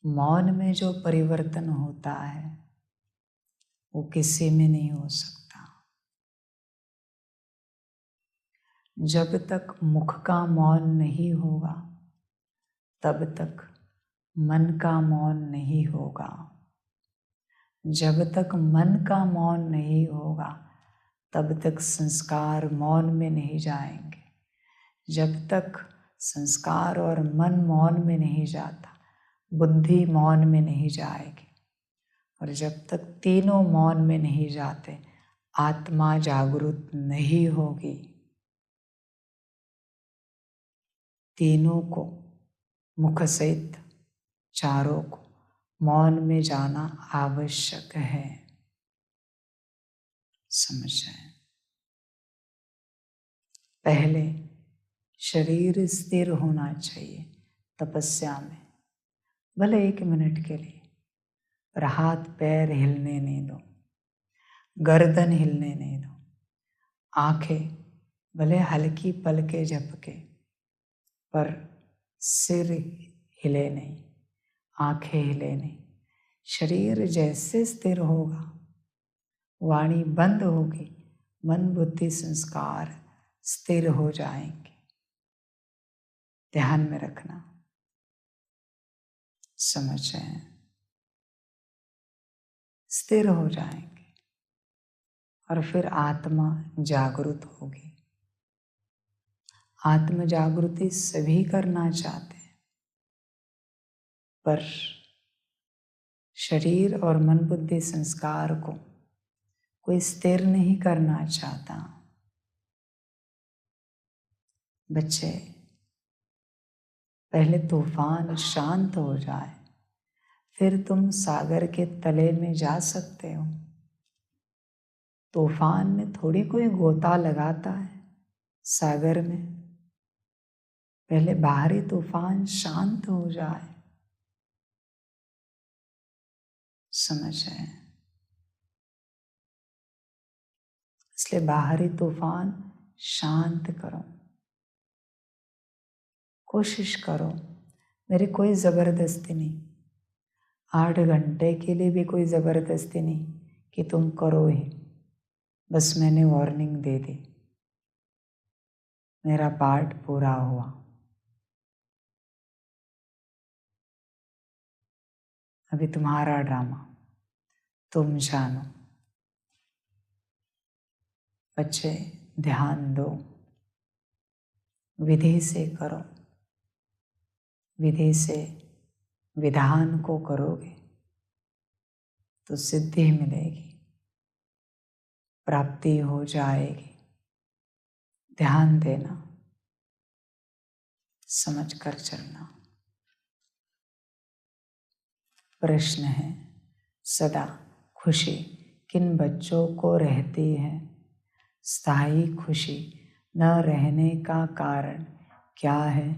मौन में जो परिवर्तन होता है वो किसी में नहीं हो सकता। जब तक मुख का मौन नहीं होगा तब तक मन का मौन नहीं होगा। जब तक मन का मौन नहीं होगा तब तक संस्कार मौन में नहीं जाएंगे। जब तक संस्कार और मन मौन में नहीं जाता, बुद्धि मौन में नहीं जाएगी। और जब तक तीनों मौन में नहीं जाते, आत्मा जागृत नहीं होगी। तीनों को, मुख सहित चारों को मौन में जाना आवश्यक है। समझ जाए। पहले शरीर स्थिर होना चाहिए तपस्या में, भले 1 मिनट के लिए, पर हाथ पैर हिलने नहीं दो, गर्दन हिलने नहीं दो। आंखें भले हल्की पलके झपके, पर सिर हिले नहीं, आंखें हिले नहीं। शरीर जैसे स्थिर होगा, वाणी बंद होगी, मन बुद्धि संस्कार स्थिर हो जाएंगे। ध्यान में रखना। समझ जाए, स्थिर हो जाएंगे और फिर आत्मा जागृत होगी। आत्म जागृति सभी करना चाहते हैं, पर शरीर और मन बुद्धि संस्कार को कोई स्थिर नहीं करना चाहता। बच्चे, पहले तूफान शांत हो जाए, फिर तुम सागर के तले में जा सकते हो। तूफान में थोड़ी कोई गोता लगाता है सागर में। पहले बाहरी तूफान शांत हो जाए। समझ आए? इसलिए बाहरी तूफान शांत करो, कोशिश करो। मेरी कोई ज़बरदस्ती नहीं, 8 घंटे के लिए भी कोई ज़बरदस्ती नहीं कि तुम करो ही। बस मैंने वार्निंग दे दी, मेरा पार्ट पूरा हुआ। अभी तुम्हारा ड्रामा, तुम जानो। बच्चे ध्यान दो, विधि से करो। विधि से विधान को करोगे तो सिद्धि मिलेगी, प्राप्ति हो जाएगी। ध्यान देना, समझ कर चलना। प्रश्न है सदा खुशी किन बच्चों को रहती है स्थायी खुशी, न रहने का कारण क्या है?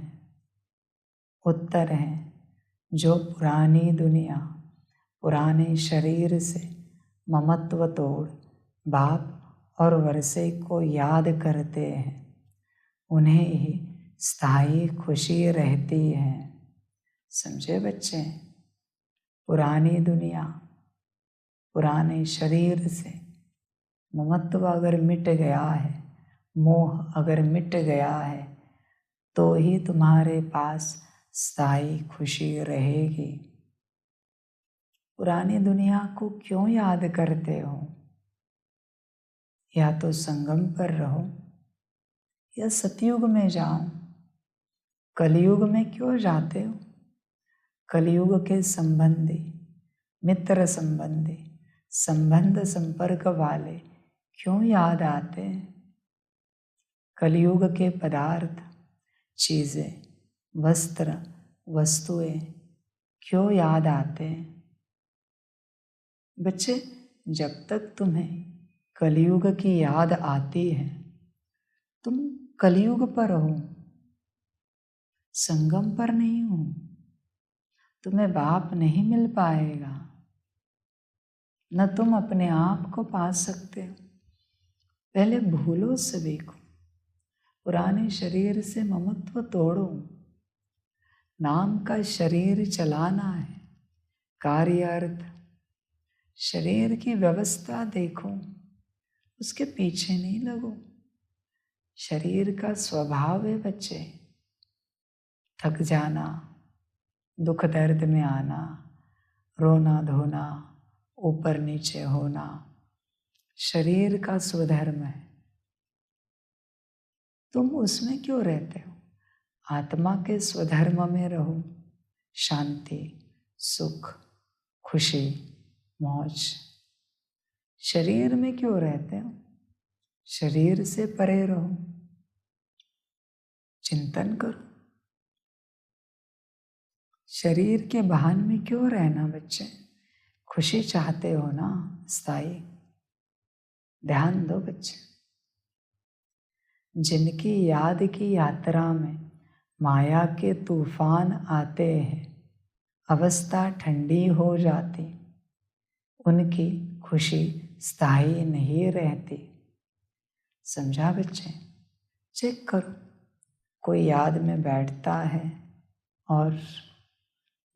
उत्तर है जो पुरानी दुनिया, पुराने शरीर से ममत्व तोड़ बाप और वर्षे को याद करते हैं, उन्हें ही स्थायी खुशी रहती है। समझे बच्चे? पुरानी दुनिया, पुराने शरीर से ममत्व अगर मिट गया है, मोह अगर मिट गया है, तो ही तुम्हारे पास स्थायी खुशी रहेगी। पुरानी दुनिया को क्यों याद करते हो? या तो संगम पर रहो या सतयुग में जाओ। कलयुग में क्यों जाते हो? कलयुग के संबंधी, मित्र संबंधी, संबंध संपर्क वाले क्यों याद आते हैं? कलयुग के पदार्थ, चीज़ें, वस्त्र, वस्तुएं क्यों याद आते हैं? बच्चे, जब तक तुम्हें कलयुग की याद आती है, तुम कलयुग पर हो, संगम पर नहीं हो। तुम्हें बाप नहीं मिल पाएगा, न तुम अपने आप को पा सकते हो। पहले भूलो सभी को, पुराने शरीर से ममत्व तोड़ो। नाम का शरीर चलाना है, कार्य अर्थ, शरीर की व्यवस्था देखो, उसके पीछे नहीं लगो। शरीर का स्वभाव है बच्चे, थक जाना, दुख दर्द में आना, रोना धोना, ऊपर नीचे होना, शरीर का स्वधर्म है। तुम उसमें क्यों रहते हो? आत्मा के स्वधर्म में रहो। शांति, सुख, खुशी, मौज। शरीर में क्यों रहते हो? शरीर से परे रहो। चिंतन करो। शरीर के भान में क्यों रहना बच्चे? खुशी चाहते हो ना, स्थायी। ध्यान दो बच्चे। जिनकी याद की यात्रा में माया के तूफान आते हैं, अवस्था ठंडी हो जाती, उनकी खुशी स्थायी नहीं रहती। समझा बच्चे? चेक करो, कोई याद में बैठता है और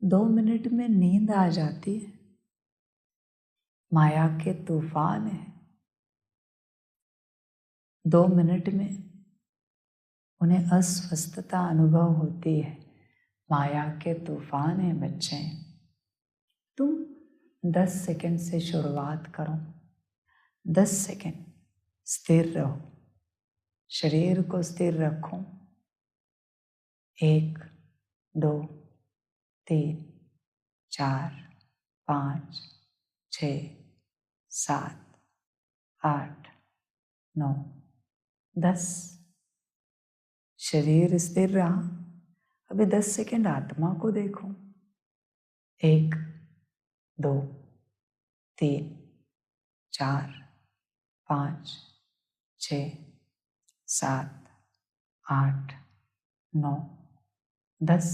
2 मिनट में नींद आ जाती है। माया के तूफान है, 2 मिनट में उन्हें अस्वस्थता अनुभव होती है। माया के तूफान है बच्चे। तुम 10 सेकंड से शुरुआत करो। 10 सेकंड स्थिर रहो, शरीर को स्थिर रखो। 1, 2, 3, 4, 5, 6, 7, 8, 9, 10। शरीर स्थिर रहा। अभी 10 सेकंड आत्मा को देखो। 1, 2, 3, 4, 5, 6, 7, 8, 9, 10।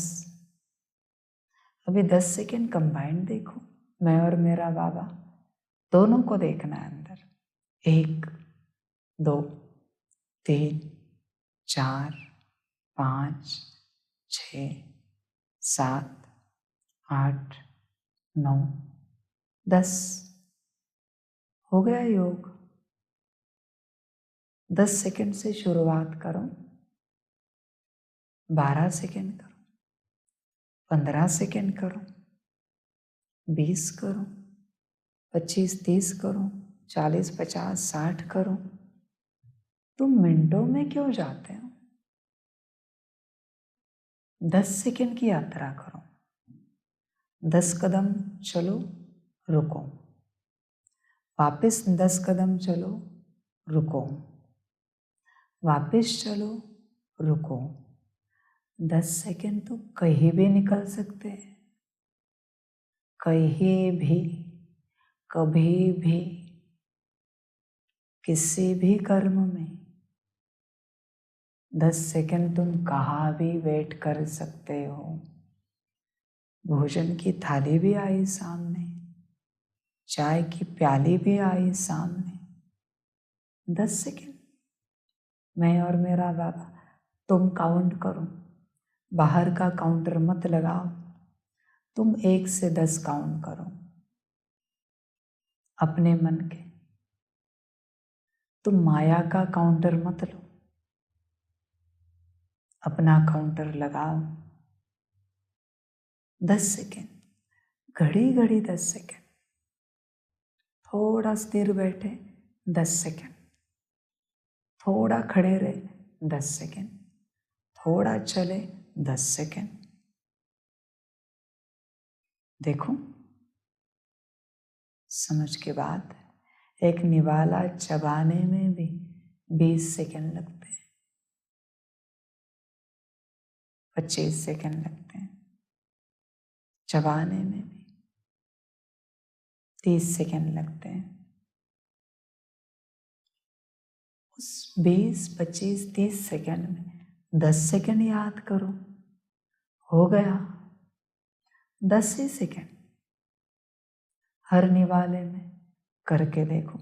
अभी 10 सेकंड कंबाइंड देखो, मैं और मेरा बाबा दोनों को देखना है अंदर। 1, 2, 3, 4, 5, 6, 7, 8, 9, 10। हो गया योग। 10 सेकंड से शुरुआत करो, 12 सेकंड करो, 15 सेकंड करो, 20 करो, 25, 30 करो, 40, 50, 60 करो। तुम मिनटों में क्यों जाते हो? 10 सेकंड की यात्रा करो। 10 कदम चलो, रुको, वापस 10 कदम चलो, रुको, वापस चलो, रुको। 10 सेकंड तो कहीं भी निकल सकते हैं, कहीं भी, कभी भी, किसी भी कर्म में 10 सेकंड तुम कहाँ भी वेट कर सकते हो। भोजन की थाली भी आई सामने, चाय की प्याली भी आई सामने, 10 सेकंड मैं और मेरा बाबा, तुम काउंट करो, बाहर का काउंटर मत लगाओ, तुम 1 से 10 काउंट करो अपने मन के। तुम माया का काउंटर मत लो, अपना काउंटर लगाओ। 10 सेकेंड, घड़ी घड़ी 10 सेकेंड, थोड़ा स्थिर बैठे 10 सेकेंड, थोड़ा खड़े रहे 10 सेकेंड, थोड़ा चले 10 सेकेंड। देखो समझ के बाद, एक निवाला चबाने में भी 20 सेकेंड लगते हैं, 25 सेकेंड लगते हैं, चबाने में भी 30 सेकेंड लगते हैं। उस 20, 25, 30 सेकेंड में 10 सेकेंड याद करो, हो गया 10 ही सेकेंड। हर निवाले में करके देखो,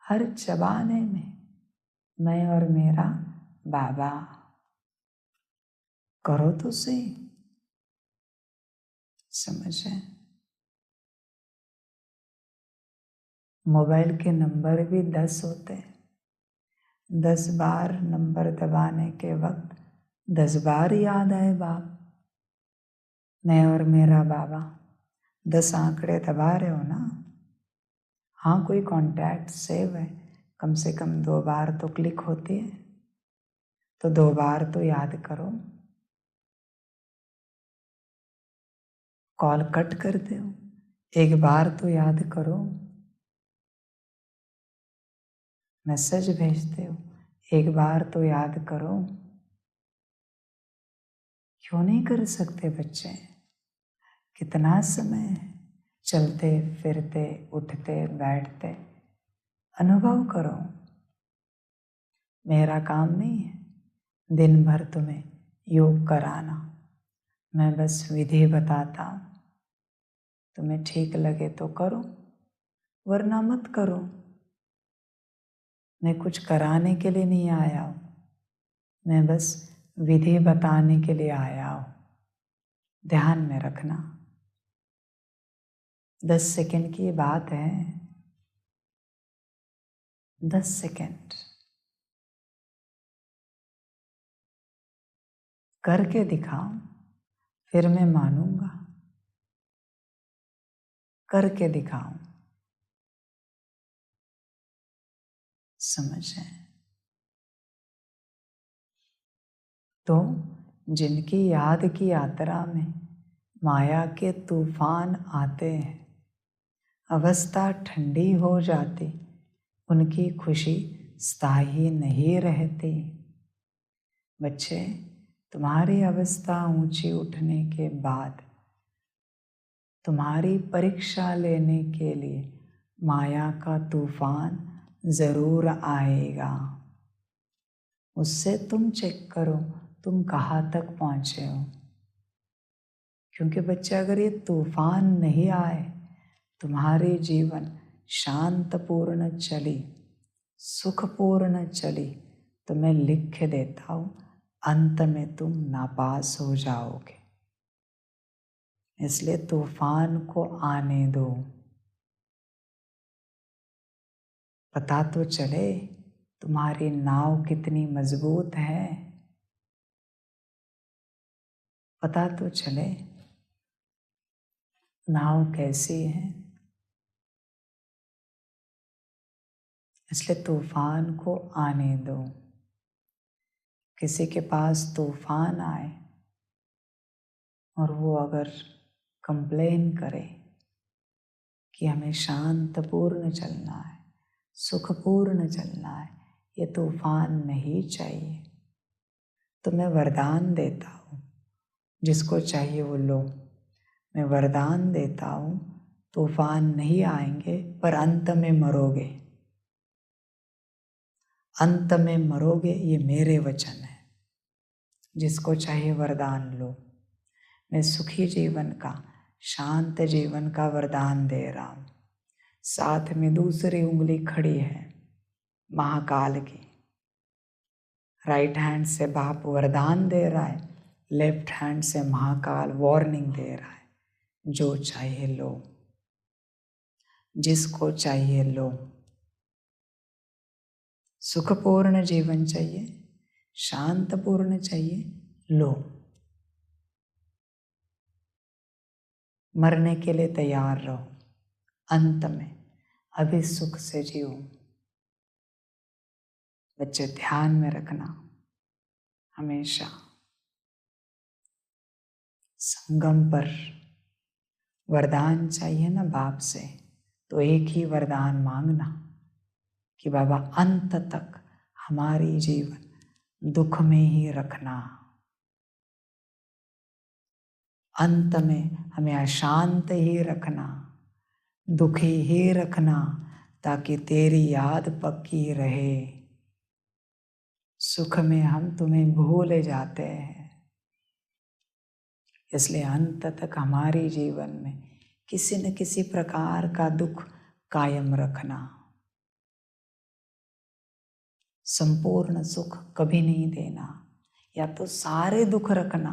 हर चबाने में मैं और मेरा बाबा, करो तो सही। समझे? मोबाइल के नंबर भी 10 होते हैं। 10 बार नंबर दबाने के वक्त 10 बार याद आए बाप, मैं और मेरा बाबा 10 आंकड़े दबा रहे हो ना। हाँ, कोई कॉन्टैक्ट सेव है, कम से कम 2 बार तो क्लिक होती है, तो 2 बार तो याद करो। कॉल कट करते हो, 1 बार तो याद करो। मैसेज भेजते हो, 1 बार तो याद करो। क्यों नहीं कर सकते बच्चे? कितना समय है, चलते फिरते उठते बैठते अनुभव करो। मेरा काम नहीं है दिन भर तुम्हें योग कराना, मैं बस विधि बताता हूँ। तुम्हें ठीक लगे तो करो, वरना मत करो। मैं कुछ कराने के लिए नहीं आया हूँ, मैं बस विधि बताने के लिए आया हूँ। ध्यान में रखना, 10 सेकेंड की बात है। 10 सेकेंड करके दिखाओ, फिर मैं मानूंगा। करके दिखाओ, समझे? तो जिनकी याद की यात्रा में माया के तूफान आते हैं, अवस्था ठंडी हो जाती, उनकी खुशी स्थायी नहीं रहती। बच्चे, तुम्हारी अवस्था ऊंची उठने के बाद तुम्हारी परीक्षा लेने के लिए माया का तूफान जरूर आएगा। उससे तुम चेक करो तुम कहाँ तक पहुँचे हो। क्योंकि बच्चे, अगर ये तूफान नहीं आए, तुम्हारी जीवन शांतपूर्ण चली, सुखपूर्ण चली, तो मैं लिख के देता हूँ, अंत में तुम नापास हो जाओगे। इसलिए तूफान को आने दो, पता तो चले तुम्हारी नाव कितनी मजबूत है, पता तो चले नाव कैसी है। इसलिए तूफान को आने दो। किसी के पास तूफान आए और वो अगर कंप्लेन करे कि हमें शांतपूर्ण चलना है, सुखपूर्ण चलना है, ये तूफान नहीं चाहिए, तो मैं वरदान देता हूँ, जिसको चाहिए वो लो। मैं वरदान देता हूँ, तूफान नहीं आएंगे पर अंत में मरोगे। अंत में मरोगे, ये मेरे वचन है। जिसको चाहिए वरदान लो। मैं सुखी जीवन का, शांत जीवन का वरदान दे रहा हूँ। साथ में दूसरी उंगली खड़ी है महाकाल की। राइट हैंड से बाप वरदान दे रहा है, लेफ्ट हैंड से महाकाल वार्निंग दे रहा है। जो चाहिए लो, जिसको चाहिए लो। सुखपूर्ण जीवन चाहिए, शांतपूर्ण चाहिए, लो। मरने के लिए तैयार रहो, अंत में अभी सुख से जियो। बच्चे ध्यान में रखना, हमेशा संगम पर वरदान चाहिए ना बाप से, तो एक ही वरदान मांगना कि बाबा अंत तक हमारी जीवन दुख में ही रखना, अंत में हमें अशांत ही रखना, दुखी ही रखना, ताकि तेरी याद पक्की रहे। सुख में हम तुम्हें भूल जाते हैं, इसलिए अंत तक हमारे जीवन में किसी न किसी प्रकार का दुख कायम रखना। संपूर्ण सुख कभी नहीं देना, या तो सारे दुख रखना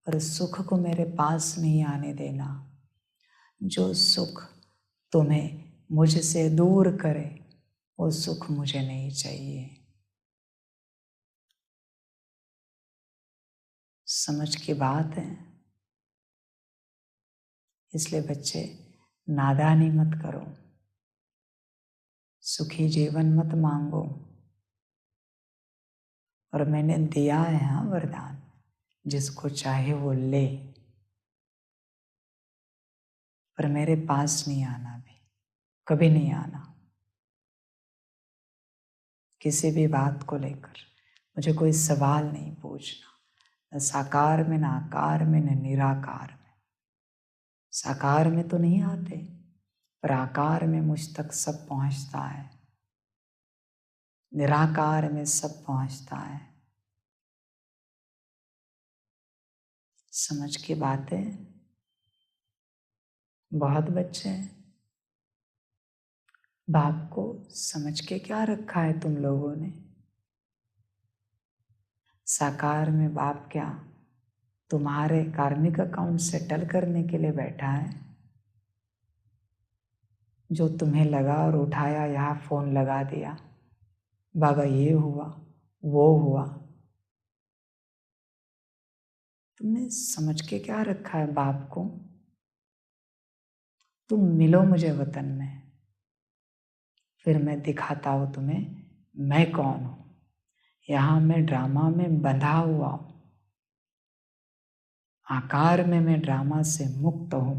पर सुख को मेरे पास नहीं आने देना। जो सुख तुम्हें मुझसे दूर करे, वो सुख मुझे नहीं चाहिए। समझ की बात है। इसलिए बच्चे नादानी मत करो, सुखी जीवन मत मांगो। और मैंने दिया है हाँ वरदान, जिसको चाहे वो ले, पर मेरे पास नहीं आना भी, कभी नहीं आना। किसी भी बात को लेकर मुझे कोई सवाल नहीं पूछना, न साकार में, न आकार में, न निराकार में। साकार में तो नहीं आते, पर आकार में मुझ तक सब पहुंचता है, निराकार में सब पहुंचता है। समझ की बात है। बहुत बच्चे हैं, बाप को समझ के क्या रखा है तुम लोगों ने? साकार में बाप क्या तुम्हारे कार्मिक अकाउंट सेटल करने के लिए बैठा है? जो तुम्हें लगा और उठाया, यहाँ फोन लगा दिया, बाबा ये हुआ वो हुआ। तुमने समझ के क्या रखा है बाप को? तुम मिलो मुझे वतन में, फिर मैं दिखाता हूँ तुम्हें मैं कौन हूँ। यहाँ मैं ड्रामा में बंधा हुआ हूँ, आकार में मैं ड्रामा से मुक्त हूँ,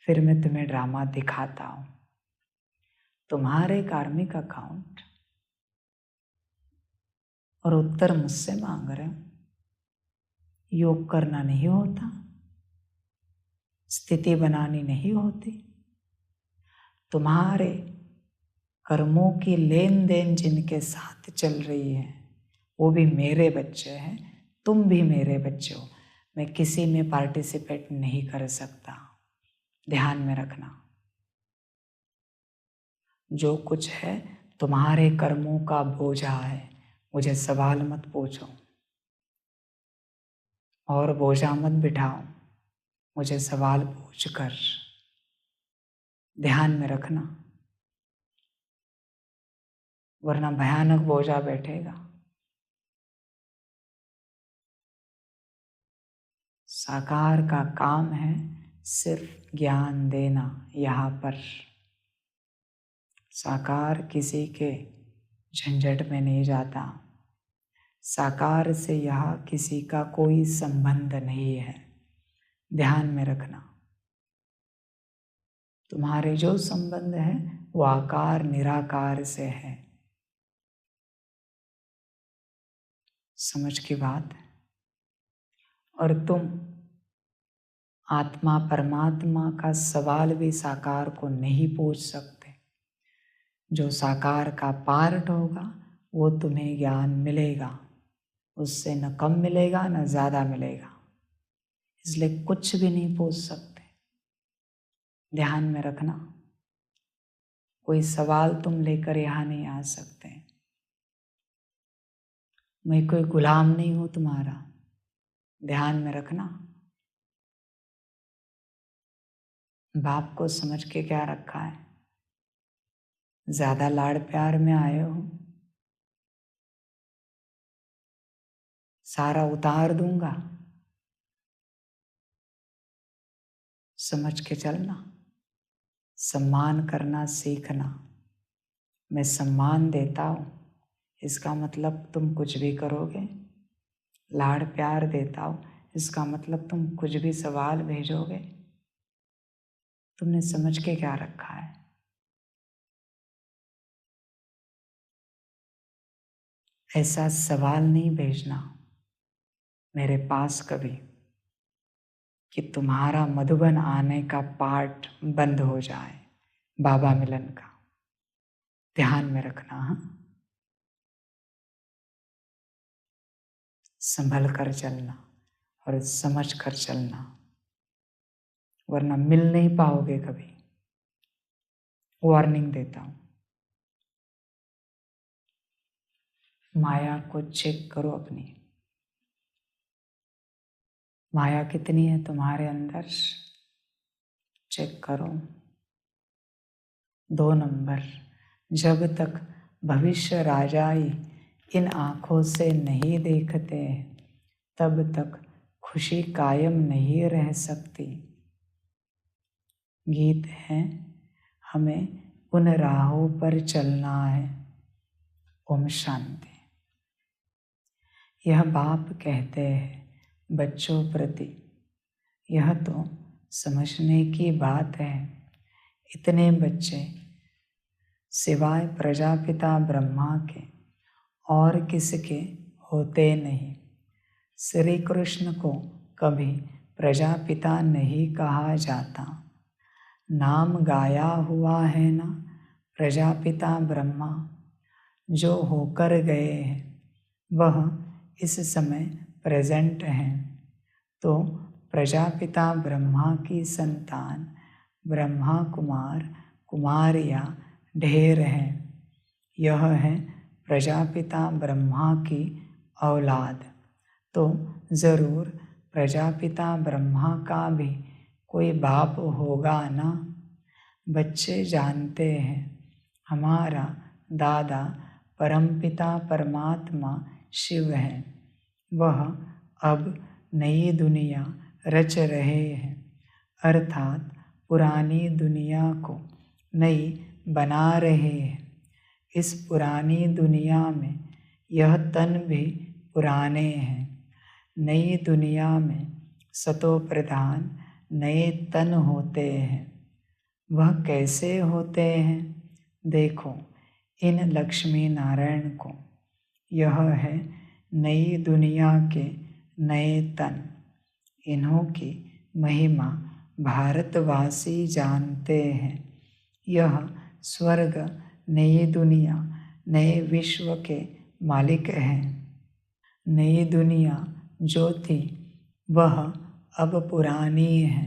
फिर मैं तुम्हें ड्रामा दिखाता हूँ। तुम्हारे कार्मिक अकाउंट और उत्तर मुझसे मांग रहे हो। योग करना नहीं होता, स्थिति बनानी नहीं होती। तुम्हारे कर्मों की लेन देन जिनके साथ चल रही है, वो भी मेरे बच्चे हैं, तुम भी मेरे बच्चे हो। मैं किसी में पार्टिसिपेट नहीं कर सकता, ध्यान में रखना। जो कुछ है तुम्हारे कर्मों का बोझा है, मुझे सवाल मत पूछो और बोझा मत बिठाओ मुझे सवाल पूछकर। ध्यान में रखना, वरना भयानक बोझा बैठेगा। साकार का काम है सिर्फ ज्ञान देना। यहाँ पर साकार किसी के झंझट में नहीं जाता, साकार से यहाँ किसी का कोई संबंध नहीं है। ध्यान में रखना, तुम्हारे जो संबंध है वो आकार निराकार से है। समझ की बात है। और तुम आत्मा परमात्मा का सवाल भी साकार को नहीं पूछ सकते। जो साकार का पार्ट होगा वो तुम्हें ज्ञान मिलेगा, उससे न कम मिलेगा न ज़्यादा मिलेगा, इसलिए कुछ भी नहीं पूछ सकते। ध्यान में रखना, कोई सवाल तुम लेकर यहाँ नहीं आ सकते। मैं कोई गुलाम नहीं हूँ तुम्हारा, ध्यान में रखना। बाप को समझ के क्या रखा है? ज़्यादा लाड़ प्यार में आए हो, सारा उतार दूंगा, समझ के चलना। सम्मान करना सीखना। मैं सम्मान देता हूँ, इसका मतलब तुम कुछ भी करोगे। लाड़ प्यार देता हूँ, इसका मतलब तुम कुछ भी सवाल भेजोगे। तुमने समझ के क्या रखा है? ऐसा सवाल नहीं भेजना मेरे पास कभी कि तुम्हारा मधुबन आने का पाठ बंद हो जाए, बाबा मिलन का। ध्यान में रखना। हाँ, संभल कर चलना और समझ कर चलना, वरना मिल नहीं पाओगे कभी। वार्निंग देता हूं। माया को चेक करो अपनी। माया कितनी है तुम्हारे अंदर, चेक करो। 2 नंबर, जब तक भविष्य राजाई इन आँखों से नहीं देखते तब तक खुशी कायम नहीं रह सकती। गीत है, हमें उन राहों पर चलना है। ओम शांति। यह बाप कहते हैं बच्चों प्रति, यह तो समझने की बात है। इतने बच्चे सिवाय प्रजापिता ब्रह्मा के और किसके होते नहीं। श्री कृष्ण को कभी प्रजापिता नहीं कहा जाता। नाम गाया हुआ है ना प्रजापिता ब्रह्मा, जो होकर गए हैं वह इस समय प्रेजेंट हैं। तो प्रजापिता ब्रह्मा की संतान ब्रह्मा कुमार कुमारियाँ ढेर हैं। यह है प्रजापिता ब्रह्मा की औलाद। तो ज़रूर प्रजापिता ब्रह्मा का भी कोई बाप होगा ना। बच्चे जानते हैं हमारा दादा परमपिता परमात्मा शिव हैं। वह अब नई दुनिया रच रहे हैं, अर्थात पुरानी दुनिया को नई बना रहे हैं। इस पुरानी दुनिया में यह तन भी पुराने हैं। नई दुनिया में सतो प्रधान नए तन होते हैं। वह कैसे होते हैं? देखो इन लक्ष्मी नारायण को, यह है नई दुनिया के नए तन। इन्हों की महिमा भारतवासी जानते हैं। यह स्वर्ग, नई दुनिया, नए विश्व के मालिक हैं। नई दुनिया जो थी वह अब पुरानी है।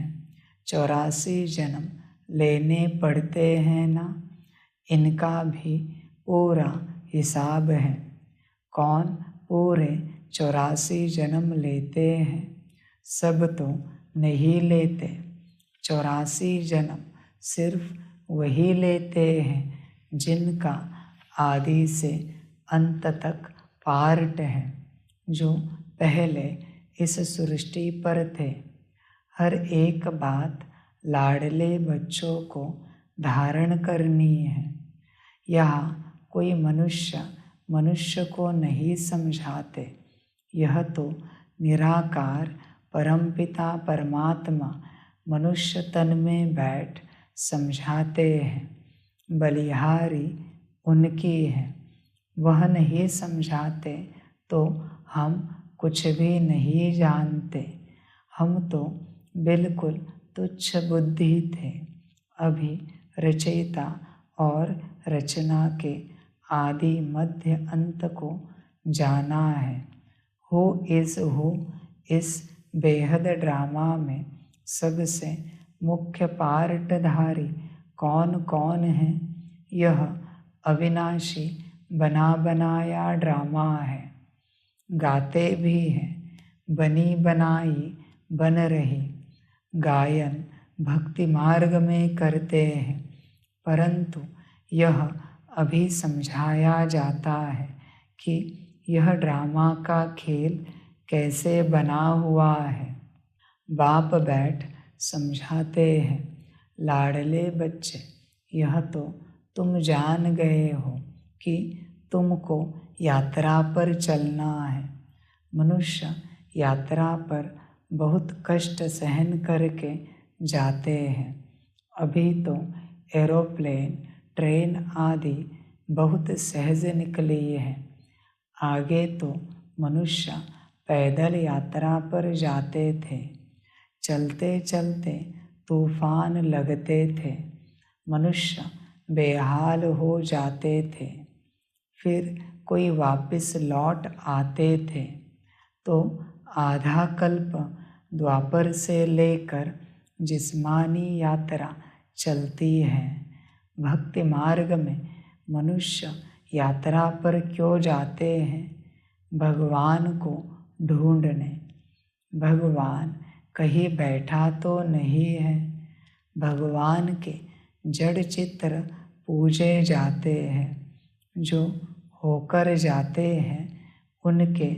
84 जन्म लेने पड़ते हैं ना, इनका भी पूरा हिसाब है। कौन पूरे 84 जन्म लेते हैं? सब तो नहीं लेते। 84 जन्म सिर्फ वही लेते हैं जिनका आदि से अंत तक पार्ट है, जो पहले इस सृष्टि पर थे। हर एक बात लाडले बच्चों को धारण करनी है। यहाँ कोई मनुष्य को नहीं समझाते। यह तो निराकार परमपिता परमात्मा मनुष्य तन में बैठ समझाते हैं। बलिहारी उनकी है, वह नहीं समझाते तो हम कुछ भी नहीं जानते। हम तो बिल्कुल तुच्छ बुद्धि थे। अभी रचयिता और रचना के आदि मध्य अंत को जाना है। हु इस बेहद ड्रामा में सबसे मुख्य पार्टधारी कौन कौन है? यह अविनाशी बना बनाया ड्रामा है। गाते भी हैं, बनी बनाई बन रही। गायन भक्ति मार्ग में करते हैं, परंतु यह अभी समझाया जाता है कि यह ड्रामा का खेल कैसे बना हुआ है। बाप बैठ समझाते हैं, लाडले बच्चे, यह तो तुम जान गए हो कि तुमको यात्रा पर चलना है। मनुष्य यात्रा पर बहुत कष्ट सहन करके जाते हैं। अभी तो एरोप्लेन, ट्रेन आदि बहुत सहज निकली है। आगे तो मनुष्य पैदल यात्रा पर जाते थे। चलते चलते तूफान लगते थे, मनुष्य बेहाल हो जाते थे। फिर कोई वापस लौट आते थे। तो आधा कल्प द्वापर से लेकर जिस्मानी यात्रा चलती है। भक्ति मार्ग में मनुष्य यात्रा पर क्यों जाते हैं? भगवान को ढूंढने। भगवान कहीं बैठा तो नहीं है। भगवान के जड़ चित्र पूजे जाते हैं। जो होकर जाते हैं उनके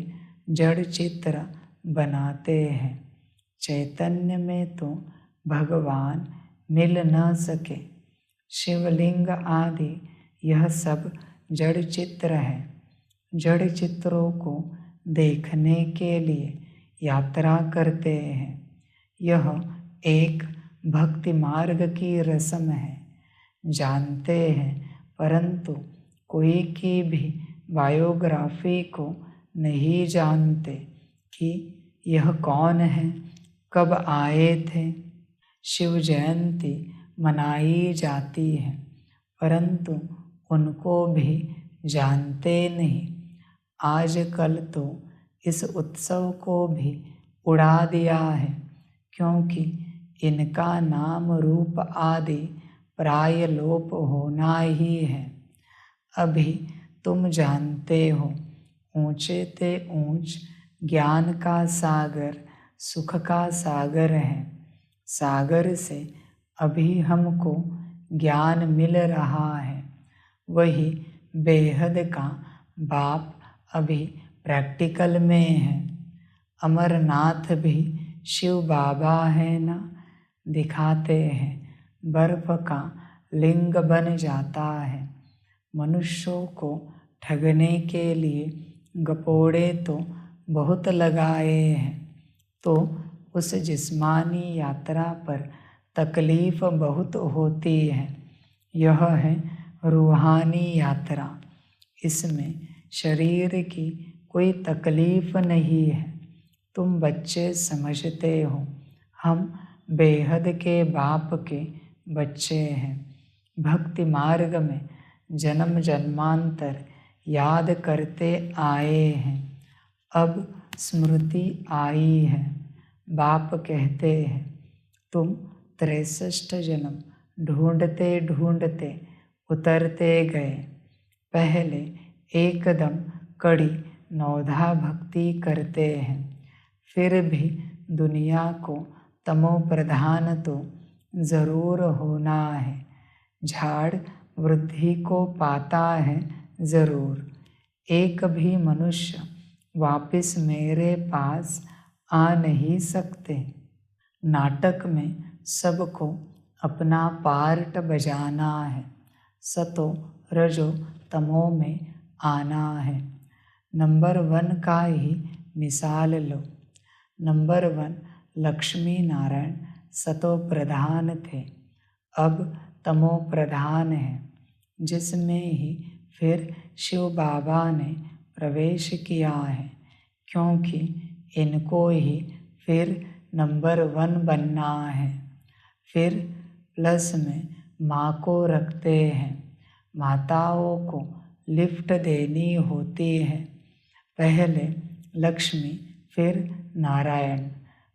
जड़ चित्र बनाते हैं। चैतन्य में तो भगवान मिल न सके। शिवलिंग आदि यह सब जड़ चित्र है। जड़ चित्रों को देखने के लिए यात्रा करते हैं। यह एक भक्ति मार्ग की रस्म है। जानते हैं, परंतु कोई की भी बायोग्राफी को नहीं जानते कि यह कौन है, कब आए थे। शिव जयंती मनाई जाती है, परंतु उनको भी जानते नहीं। आजकल तो इस उत्सव को भी उड़ा दिया है, क्योंकि इनका नाम रूप आदि प्राय लोप होना ही है। अभी तुम जानते हो, ऊंचे ते ऊंच ज्ञान का सागर सुख का सागर है। सागर से अभी हमको ज्ञान मिल रहा है। वही बेहद का बाप अभी प्रैक्टिकल में है। अमरनाथ भी शिव बाबा है ना, दिखाते हैं, बर्फ का लिंग बन जाता है। मनुष्यों को ठगने के लिए गपोड़े तो बहुत लगाए हैं, तो उस जिस्मानी यात्रा पर तकलीफ बहुत होती है। यह है रूहानी यात्रा। इसमें शरीर की कोई तकलीफ नहीं है। तुम बच्चे समझते हो, हम बेहद के बाप के बच्चे हैं। भक्ति मार्ग में जन्म जन्मांतर याद करते आए हैं। अब स्मृति आई है। बाप कहते हैं, तुम 63 जन्म ढूंढते ढूंढते उतरते गए। पहले एकदम कड़ी नौधा भक्ति करते हैं, फिर भी दुनिया को तमो प्रधान तो जरूर होना है। झाड़ वृद्धि को पाता है जरूर। एक भी मनुष्य वापस मेरे पास आ नहीं सकते। नाटक में सबको अपना पार्ट बजाना है। सतो रजो तमो में आना है। नंबर 1 का ही मिसाल लो। नंबर 1 लक्ष्मी नारायण सतो प्रधान थे, अब तमो प्रधान है, जिसमें ही फिर शिव बाबा ने प्रवेश किया है, क्योंकि इनको ही फिर नंबर 1 बनना है। फिर प्लस में माँ को रखते हैं। माताओं को लिफ्ट देनी होती है। पहले लक्ष्मी फिर नारायण,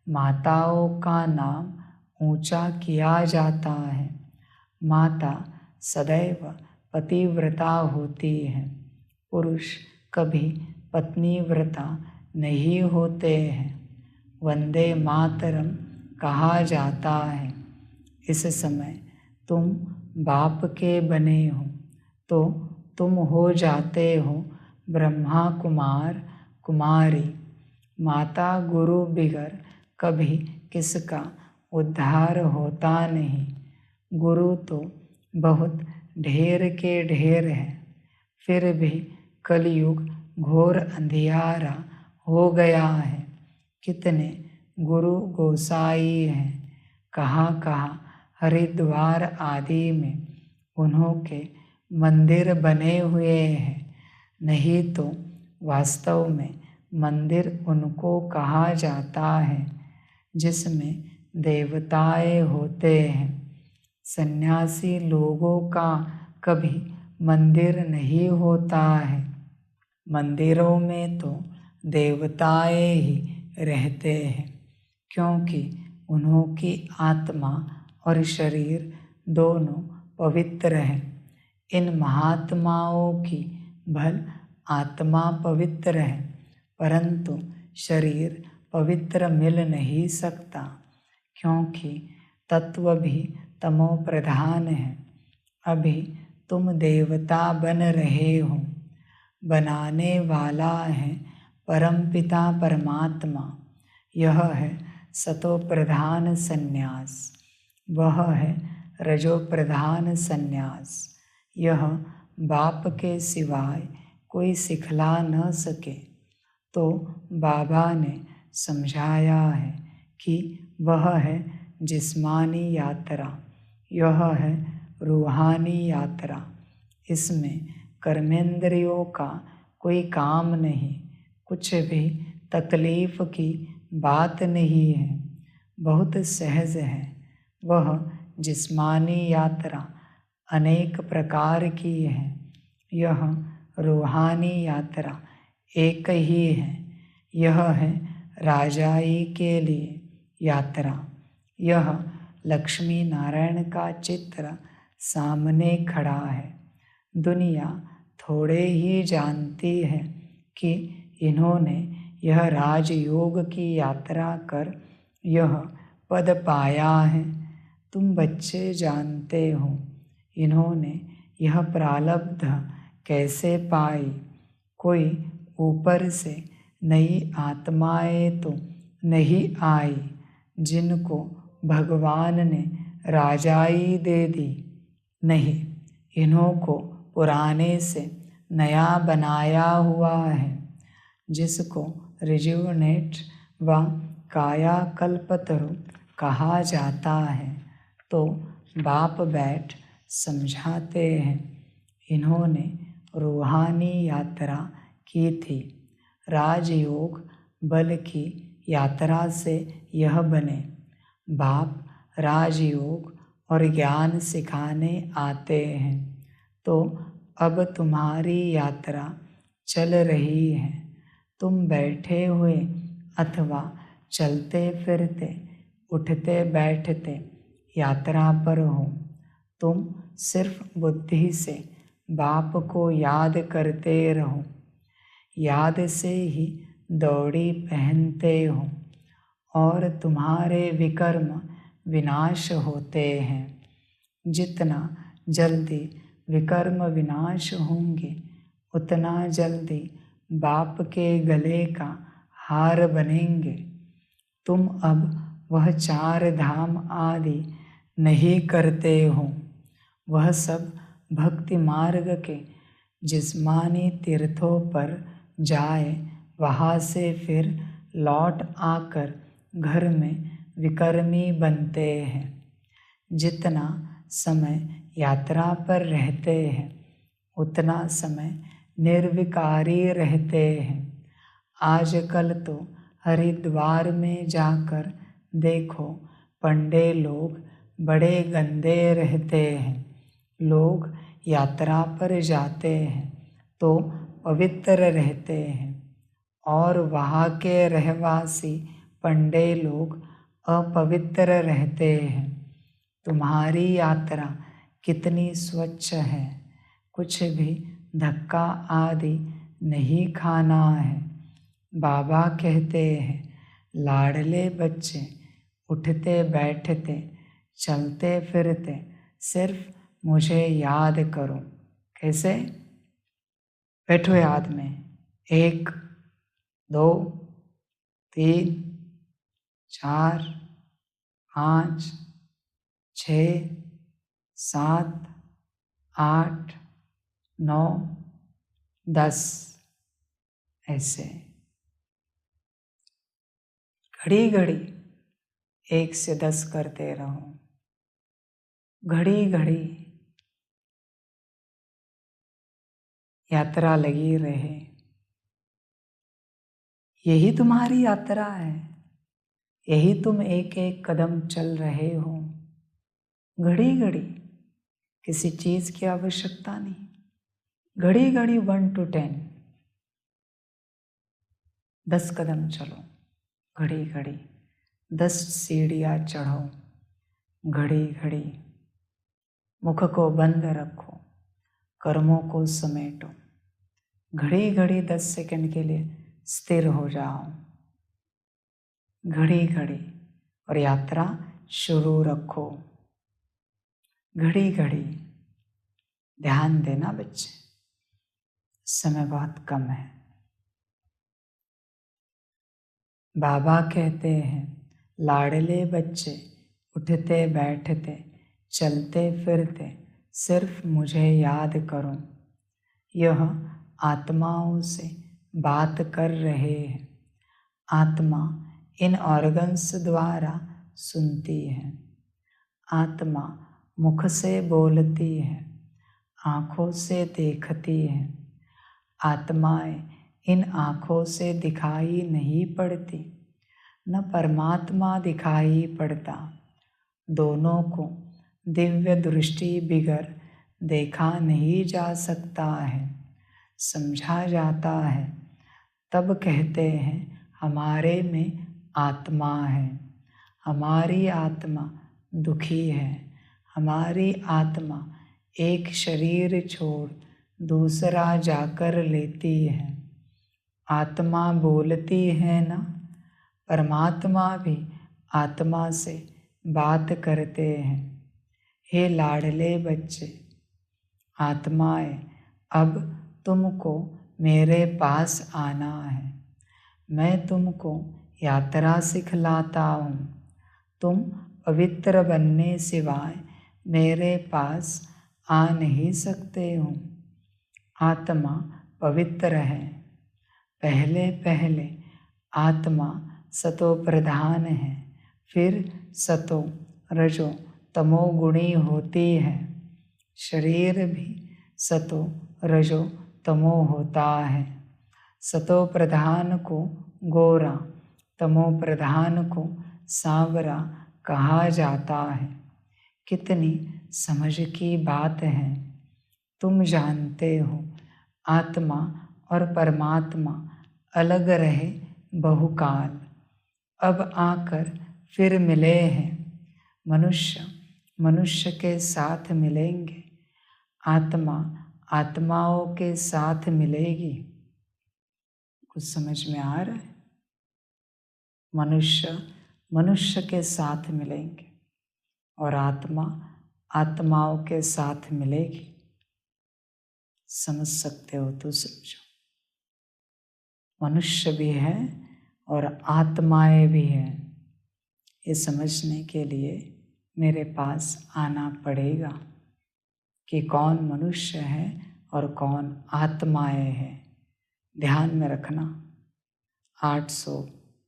माताओं का नाम ऊंचा किया जाता है। माता सदैव पतिव्रता होती है, पुरुष कभी पत्नीव्रता नहीं होते हैं। वंदे मातरम कहा जाता है। इस समय तुम बाप के बने हो तो तुम हो जाते हो ब्रह्मा कुमार कुमारी। माता गुरु बिगर कभी किसका उद्धार होता नहीं। गुरु तो बहुत ढेर के ढेर है, फिर भी कलयुग घोर अंधियारा हो गया है। कितने गुरु गोसाई हैं, कहाँ कहाँ हरिद्वार आदि में उन्हों के मंदिर बने हुए हैं। नहीं तो वास्तव में मंदिर उनको कहा जाता है जिसमें देवताएं होते हैं। सन्यासी लोगों का कभी मंदिर नहीं होता है। मंदिरों में तो देवताएं ही रहते हैं, क्योंकि उन्हों की आत्मा और शरीर दोनों पवित्र हैं। इन महात्माओं की भल आत्मा पवित्र है, परंतु शरीर पवित्र मिल नहीं सकता, क्योंकि तत्व भी तमो प्रधान है। अभी तुम देवता बन रहे हो। बनाने वाला है परमपिता परमात्मा। यह है सतो प्रधान संन्यास, वह है रजो प्रधान संन्यास। यह बाप के सिवाय कोई सिखला न सके। तो बाबा ने समझाया है कि वह है जिस्मानी यात्रा, यह है रूहानी यात्रा। इसमें कर्मेंद्रियों का कोई काम नहीं, कुछ भी तकलीफ की बात नहीं है, बहुत सहज है। वह जिस्मानी यात्रा अनेक प्रकार की है, यह रूहानी यात्रा एक ही है। यह है राजाई के लिए यात्रा। यह लक्ष्मी नारायण का चित्र सामने खड़ा है। दुनिया थोड़े ही जानती है कि इन्होंने यह राजयोग की यात्रा कर यह पद पाया है। तुम बच्चे जानते हो इन्होंने यह प्रारब्ध कैसे पाई। कोई ऊपर से नई आत्माएं तो नहीं आई जिनको भगवान ने राजाई दे दी। नहीं, इन्हों को पुराने से नया बनाया हुआ है, जिसको रिजुवनेट व कायाकल्पतरु कहा जाता है। तो बाप बैठ समझाते हैं। इन्होंने रूहानी यात्रा की थी। राजयोग बल की यात्रा से यह बने। बाप राजयोग और ज्ञान सिखाने आते हैं। तो अब तुम्हारी यात्रा चल रही है। तुम बैठे हुए अथवा चलते फिरते उठते बैठते यात्रा पर हो। तुम सिर्फ बुद्धि से बाप को याद करते रहो। याद से ही दौड़ी पहनते हो और तुम्हारे विकर्म विनाश होते हैं। जितना जल्दी विकर्म विनाश होंगे, उतना जल्दी बाप के गले का हार बनेंगे। तुम अब वह 4 धाम आदि नहीं करते हो। वह सब भक्ति मार्ग के जिस्मानी तीर्थों पर जाए, वहाँ से फिर लौट आकर घर में विकर्मी बनते हैं। जितना समय यात्रा पर रहते हैं, उतना समय निर्विकारी रहते हैं। आजकल तो हरिद्वार में जाकर देखो, पंडे लोग बड़े गंदे रहते हैं। लोग यात्रा पर जाते हैं, तो पवित्र रहते हैं और वहाँ के रहवासी पंडे लोग अपवित्र रहते हैं। तुम्हारी यात्रा कितनी स्वच्छ है, कुछ भी धक्का आदि नहीं खाना है। बाबा कहते हैं, लाडले बच्चे उठते बैठते चलते फिरते सिर्फ मुझे याद करो। कैसे? बैठो याद में, 1 2 3 4 5 6 7 8 9 10 ऐसे घड़ी घड़ी 1 से 10 करते रहो। घड़ी घड़ी यात्रा लगी रहे। यही तुम्हारी यात्रा है, यही तुम एक एक कदम चल रहे हो। घड़ी घड़ी किसी चीज़ की आवश्यकता नहीं। घड़ी घड़ी 1 to 10 10 कदम चलो। घड़ी घड़ी 10 सीढ़ियाँ चढ़ो। घड़ी घड़ी मुख को बंद रखो, कर्मों को समेटो। घड़ी घड़ी 10 सेकंड के लिए स्थिर हो जाओ। घड़ी घड़ी और यात्रा शुरू रखो। घड़ी घड़ी ध्यान देना बच्चे, समय बहुत कम है। बाबा कहते हैं, लाडले बच्चे उठते बैठते चलते फिरते सिर्फ मुझे याद करो। यह आत्माओं से बात कर रहे हैं। आत्मा इन ऑर्गन्स द्वारा सुनती है। आत्मा मुख से बोलती है, आँखों से देखती है। आत्माएं इन आँखों से दिखाई नहीं पड़ती, न परमात्मा दिखाई पड़ता। दोनों को दिव्य दृष्टि बिगर देखा नहीं जा सकता है, समझा जाता है। तब कहते हैं, हमारे में आत्मा है। हमारी आत्मा दुखी है। हमारी आत्मा एक शरीर छोड़ दूसरा जाकर लेती है। आत्मा बोलती है ना, परमात्मा भी आत्मा से बात करते हैं। हे लाडले बच्चे, आत्माएं, अब तुमको मेरे पास आना है। मैं तुमको यात्रा सिखलाता हूँ। तुम पवित्र बनने सिवाय मेरे पास आ नहीं सकते हो। आत्मा पवित्र है। पहले पहले आत्मा सतो प्रधान है, फिर सतो रजो तमो गुणी होती है। शरीर भी सतो रजो तमो होता है। सतो प्रधान को गोरा, तमो प्रधान को सांवरा कहा जाता है। कितनी समझ की बात है। तुम जानते हो, आत्मा और परमात्मा अलग रहे बहुकाल, अब आकर फिर मिले हैं। मनुष्य मनुष्य के साथ मिलेंगे, आत्मा आत्माओं के साथ मिलेगी। कुछ समझ में आ रहा है? मनुष्य मनुष्य के साथ मिलेंगे और आत्मा आत्माओं के साथ मिलेगी। समझ सकते हो तो समझो। मनुष्य भी है और आत्माएं भी हैं। ये समझने के लिए मेरे पास आना पड़ेगा कि कौन मनुष्य है और कौन आत्माएं हैं। ध्यान में रखना, 800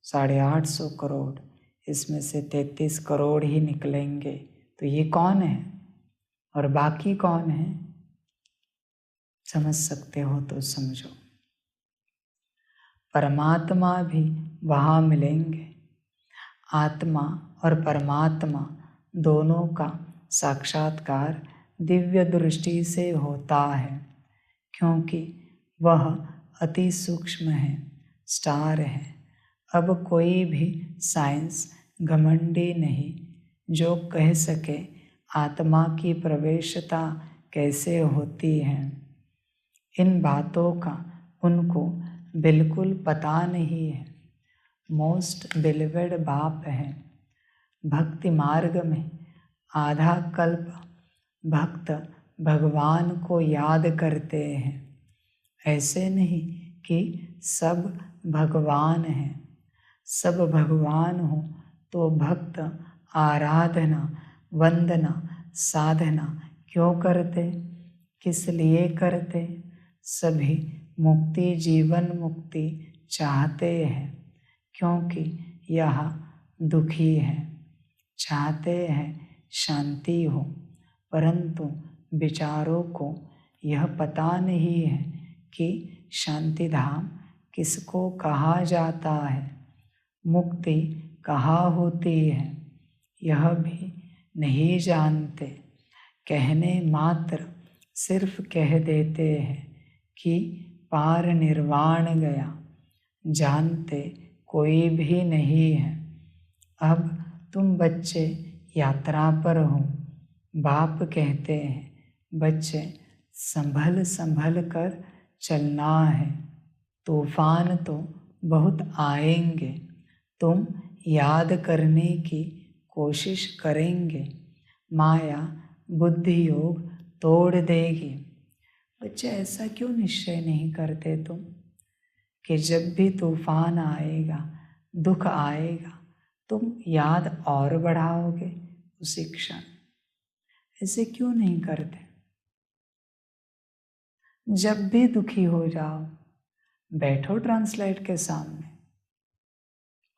850 करोड़, इसमें से 33 करोड़ ही निकलेंगे। तो ये कौन है और बाकी कौन है? समझ सकते हो तो समझो। परमात्मा भी वहाँ मिलेंगे। आत्मा और परमात्मा दोनों का साक्षात्कार दिव्य दृष्टि से होता है, क्योंकि वह अति सूक्ष्म है, स्टार है। अब कोई भी साइंस घमंडी नहीं जो कह सके आत्मा की प्रवेशता कैसे होती है। इन बातों का उनको बिल्कुल पता नहीं है। मोस्ट बिलीवेड बाप है। भक्ति मार्ग में आधा कल्प भक्त भगवान को याद करते हैं। ऐसे नहीं कि सब भगवान हैं। सब भगवान हो तो भक्त आराधना वंदना साधना क्यों करते, किस लिए करते? सभी मुक्ति जीवन मुक्ति चाहते हैं क्योंकि यह दुखी है। चाहते हैं शांति हो, परंतु विचारों को यह पता नहीं है कि शांति धाम किसको कहा जाता है, मुक्ति कहाँ होती है, यह भी नहीं जानते। कहने मात्र सिर्फ कह देते हैं कि पार निर्वाण गया, जानते कोई भी नहीं है। अब तुम बच्चे यात्रा पर हो। बाप कहते हैं बच्चे संभल संभल कर चलना है। तूफान तो बहुत आएंगे, तुम याद करने की कोशिश करेंगे, माया बुद्धि योग तोड़ देगी। बच्चे ऐसा क्यों निश्चय नहीं करते तुम कि जब भी तूफान आएगा, दुख आएगा, तुम याद और बढ़ाओगे उसी क्षण? ऐसे क्यों नहीं करते? जब भी दुखी हो जाओ, बैठो ट्रांसलेट के सामने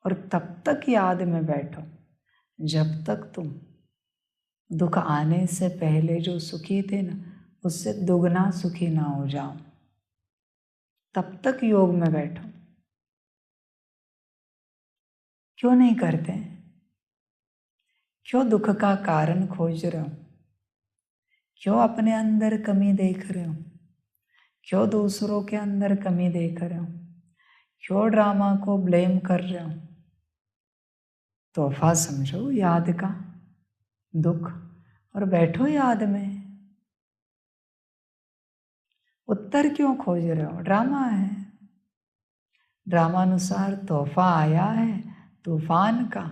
और तब तक याद में बैठो जब तक तुम दुख आने से पहले जो सुखी थे ना, उससे दुगना सुखी ना हो जाओ। तब तक योग में बैठो। क्यों नहीं करते? क्यों दुख का कारण खोज रहे हो? क्यों अपने अंदर कमी देख रहे हो? क्यों दूसरों के अंदर कमी देख रहे हो? क्यों ड्रामा को ब्लेम कर रहे हो? तोहफा समझो याद का, दुख, और बैठो याद में। उत्तर क्यों खोज रहे हो? ड्रामा है। ड्रामानुसार तोहफा आया है तूफान का,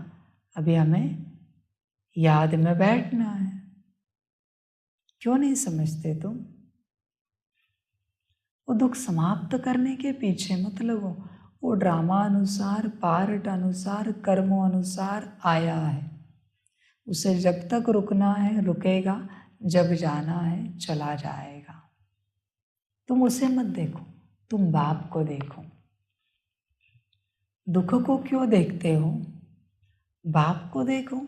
अभी हमें याद में बैठना है। क्यों नहीं समझते तुम? वो दुख समाप्त करने के पीछे मत लगो। वो ड्रामा अनुसार, पार्ट अनुसार, कर्मों अनुसार आया है। उसे जब तक रुकना है रुकेगा, जब जाना है चला जाएगा। तुम उसे मत देखो, तुम बाप को देखो। दुख को क्यों देखते हो? बाप को देखो।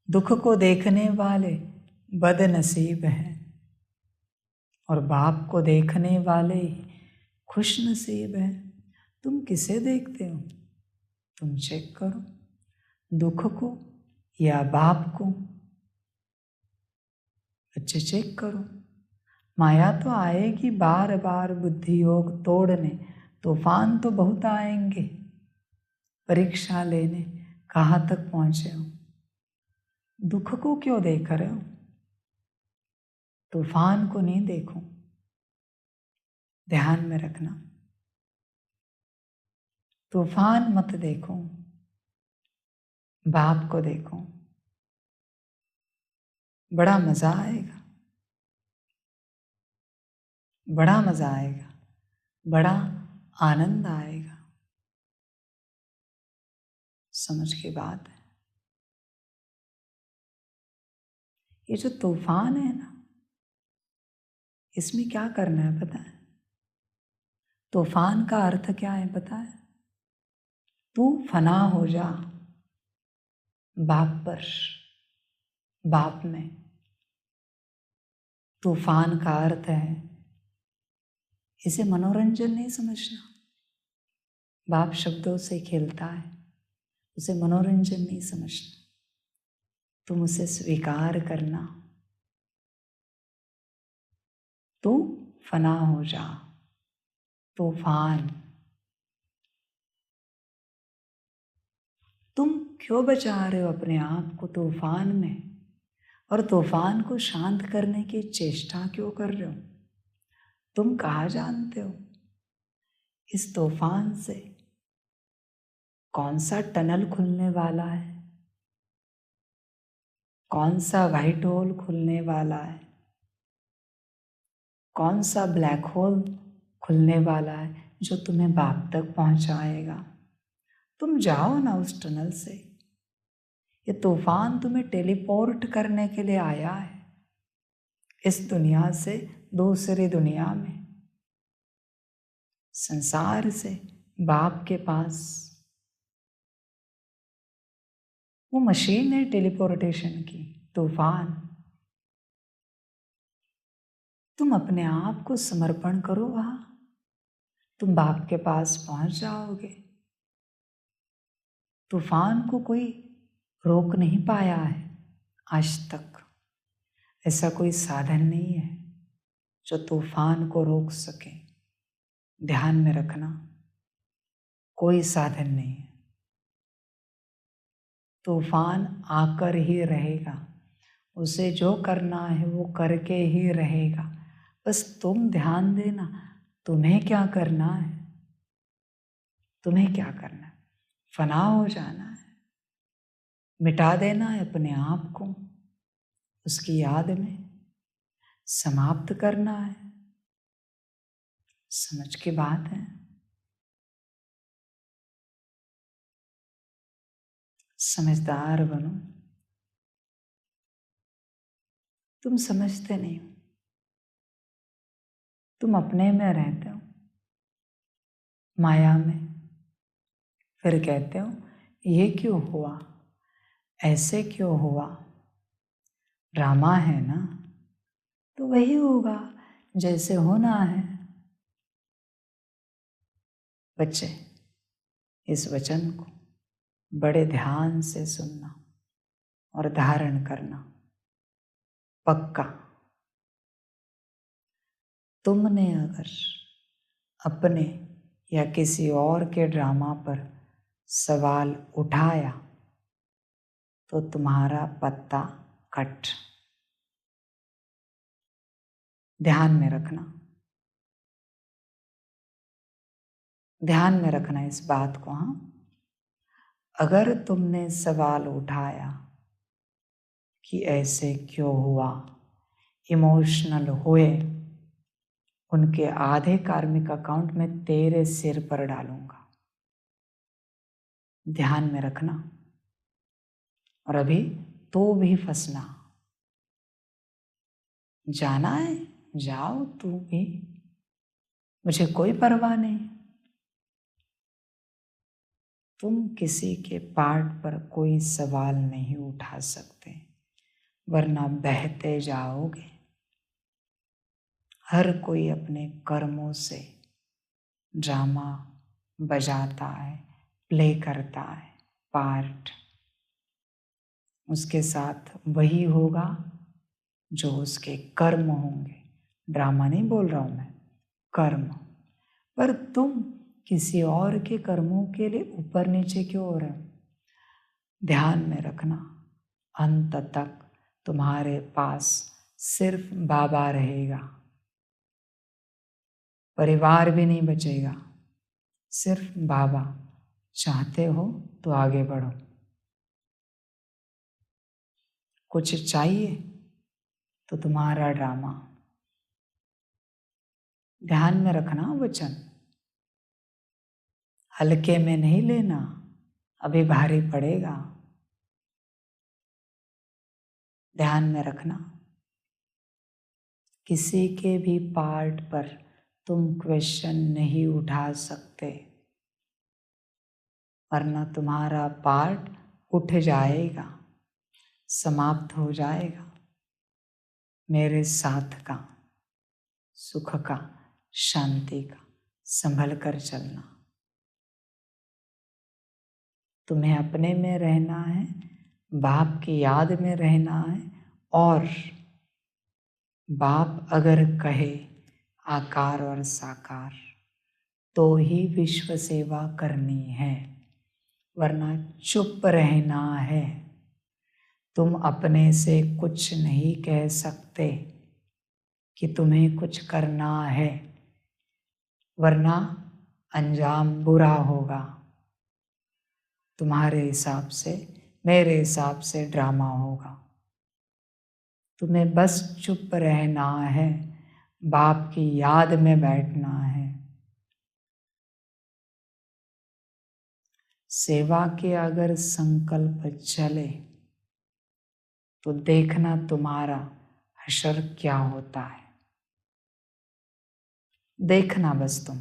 दुख को देखने वाले बदनसीब हैं और बाप को देखने वाले ही खुश नसीब हैं। तुम किसे देखते हो? तुम चेक करो, दुख को या बाप को। अच्छे चेक करो। माया तो आएगी बार बार बुद्धि योग तोड़ने, तूफान तो बहुत आएंगे परीक्षा लेने। कहाँ तक पहुँचे हो? दुख को क्यों देख रहे हो? तूफान को नहीं देखो। ध्यान में रखना, तूफान मत देखो, बाप को देखो। बड़ा मजा आएगा, बड़ा मजा आएगा, बड़ा आनंद आएगा। समझ की बात है। ये जो तूफान है ना, इसमें क्या करना है पता है? तूफान का अर्थ क्या है पता है? तू फना हो जा बाप पर, बाप में। तूफान का अर्थ है, इसे मनोरंजन नहीं समझना। बाप शब्दों से खेलता है, उसे मनोरंजन नहीं समझना। तुम उसे स्वीकार करना। तू फना हो जा। तूफान, तुम क्यों बचा रहे हो अपने आप को तूफान में, और तूफान को शांत करने की चेष्टा क्यों कर रहे हो? तुम कहाँ जानते हो इस तूफान से कौन सा टनल खुलने वाला है, कौन सा व्हाइट होल खुलने वाला है, कौन सा ब्लैक होल खुलने वाला है जो तुम्हें बाप तक पहुंचाएगा। तुम जाओ ना उस टनल से। ये तूफान तुम्हें टेलीपोर्ट करने के लिए आया है इस दुनिया से दूसरी दुनिया में, संसार से बाप के पास। वो मशीन है टेलीपोर्टेशन की, तूफान। तुम अपने आप को समर्पण करो, वहां तुम बाप के पास पहुंच जाओगे। तूफान को कोई रोक नहीं पाया है आज तक। ऐसा कोई साधन नहीं है जो तूफान को रोक सके। ध्यान में रखना, कोई साधन नहीं है। तूफान आकर ही रहेगा, उसे जो करना है वो करके ही रहेगा। बस तुम ध्यान देना, तुम्हें क्या करना है। तुम्हें क्या करना है? फना हो जाना है, मिटा देना है अपने आप को, उसकी याद में समाप्त करना है। समझ की बात है। समझदार बनो। तुम समझते नहीं हो, तुम अपने में रहते हो, माया में। फिर कहते हो ये क्यों हुआ, ऐसे क्यों हुआ। ड्रामा है ना, तो वही होगा जैसे होना है। बच्चे, इस वचन को बड़े ध्यान से सुनना और धारण करना। पक्का, तुमने अगर अपने या किसी और के ड्रामा पर सवाल उठाया तो तुम्हारा पत्ता कट। ध्यान में रखना, ध्यान में रखना इस बात को। हाँ, अगर तुमने सवाल उठाया कि ऐसे क्यों हुआ, इमोशनल हुए, उनके आधे कार्मिक अकाउंट में तेरे सिर पर डालूंगा। ध्यान में रखना। और अभी तो भी फंसना, जाना है जाओ तू भी, मुझे कोई परवाह नहीं। तुम किसी के पार्ट पर कोई सवाल नहीं उठा सकते, वरना बहते जाओगे। हर कोई अपने कर्मों से ड्रामा बजाता है, प्ले करता है पार्ट। उसके साथ वही होगा जो उसके कर्म होंगे। ड्रामा नहीं बोल रहा हूं मैं, कर्म। पर तुम किसी और के कर्मों के लिए ऊपर नीचे क्यों हो रहे हो? ध्यान में रखना, अंत तक तुम्हारे पास सिर्फ बाबा रहेगा, परिवार भी नहीं बचेगा, सिर्फ बाबा। चाहते हो तो आगे बढ़ो। कुछ चाहिए तो तुम्हारा ड्रामा। ध्यान में रखना वचन, हल्के में नहीं लेना, अभी भारी पड़ेगा। ध्यान में रखना, किसी के भी पार्ट पर तुम क्वेश्चन नहीं उठा सकते, वरना तुम्हारा पार्ट उठ जाएगा, समाप्त हो जाएगा। मेरे साथ का, सुख का, शांति का संभल कर चलना। तुम्हें अपने में रहना है, बाप की याद में रहना है। और बाप अगर कहे आकार और साकार, तो ही विश्व सेवा करनी है, वरना चुप रहना है। तुम अपने से कुछ नहीं कह सकते कि तुम्हें कुछ करना है, वरना अंजाम बुरा होगा। तुम्हारे हिसाब से, मेरे हिसाब से ड्रामा होगा। तुम्हें बस चुप रहना है, बाप की याद में बैठना है। सेवा के अगर संकल्प चले तो देखना तुम्हारा हशर क्या होता है। देखना, बस तुम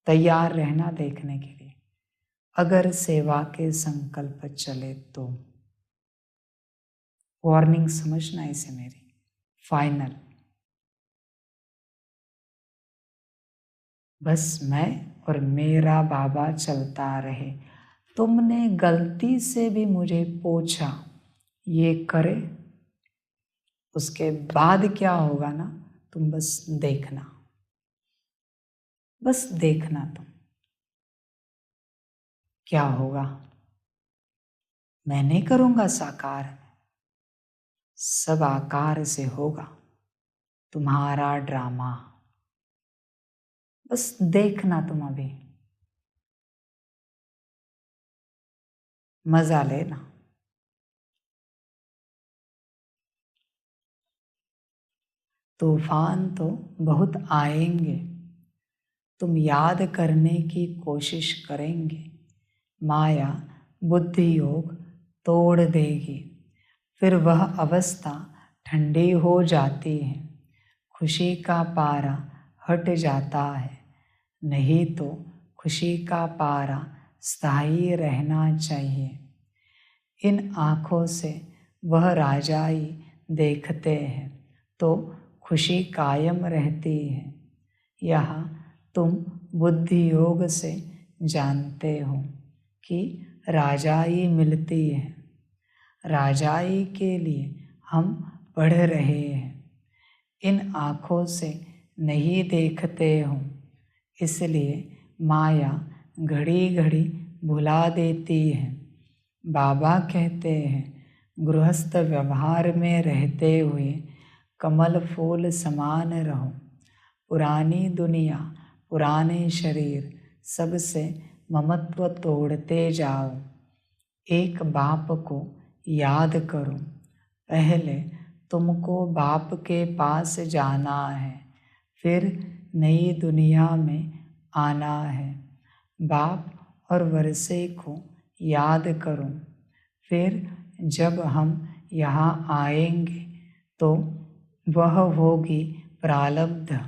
तैयार रहना देखने के लिए। अगर सेवा के संकल्प चले तो वार्निंग समझना इसे मेरी, फाइनल। बस मैं और मेरा बाबा चलता रहे। तुमने गलती से भी मुझे पूछा ये करे, उसके बाद क्या होगा ना, तुम बस देखना, बस देखना तुम क्या होगा। मैं नहीं करूँगा साकार, सब आकार से होगा तुम्हारा ड्रामा। बस देखना तुम, अभी मजा लेना। तूफान तो बहुत आएंगे, तुम याद करने की कोशिश करेंगे, माया बुद्धि योग तोड़ देगी। फिर वह अवस्था ठंडी हो जाती है, खुशी का पारा हट जाता है। नहीं तो खुशी का पारा स्थायी रहना चाहिए। इन आँखों से वह राजाई देखते हैं तो खुशी कायम रहती है। यहाँ तुम बुद्धि योग से जानते हो कि राजाई मिलती है। राजाई के लिए हम पढ़ रहे हैं, इन आँखों से नहीं देखते हो, इसलिए माया घड़ी घड़ी भुला देती है। बाबा कहते हैं गृहस्थ व्यवहार में रहते हुए कमल फूल समान रहो। पुरानी दुनिया, पुराने शरीर, सबसे ममत्व तोड़ते जाओ। एक बाप को याद करो। पहले तुमको बाप के पास जाना है, फिर नई दुनिया में आना है। बाप और वर्षे को याद करो। फिर जब हम यहाँ आएंगे तो वह होगी प्रारब्ध,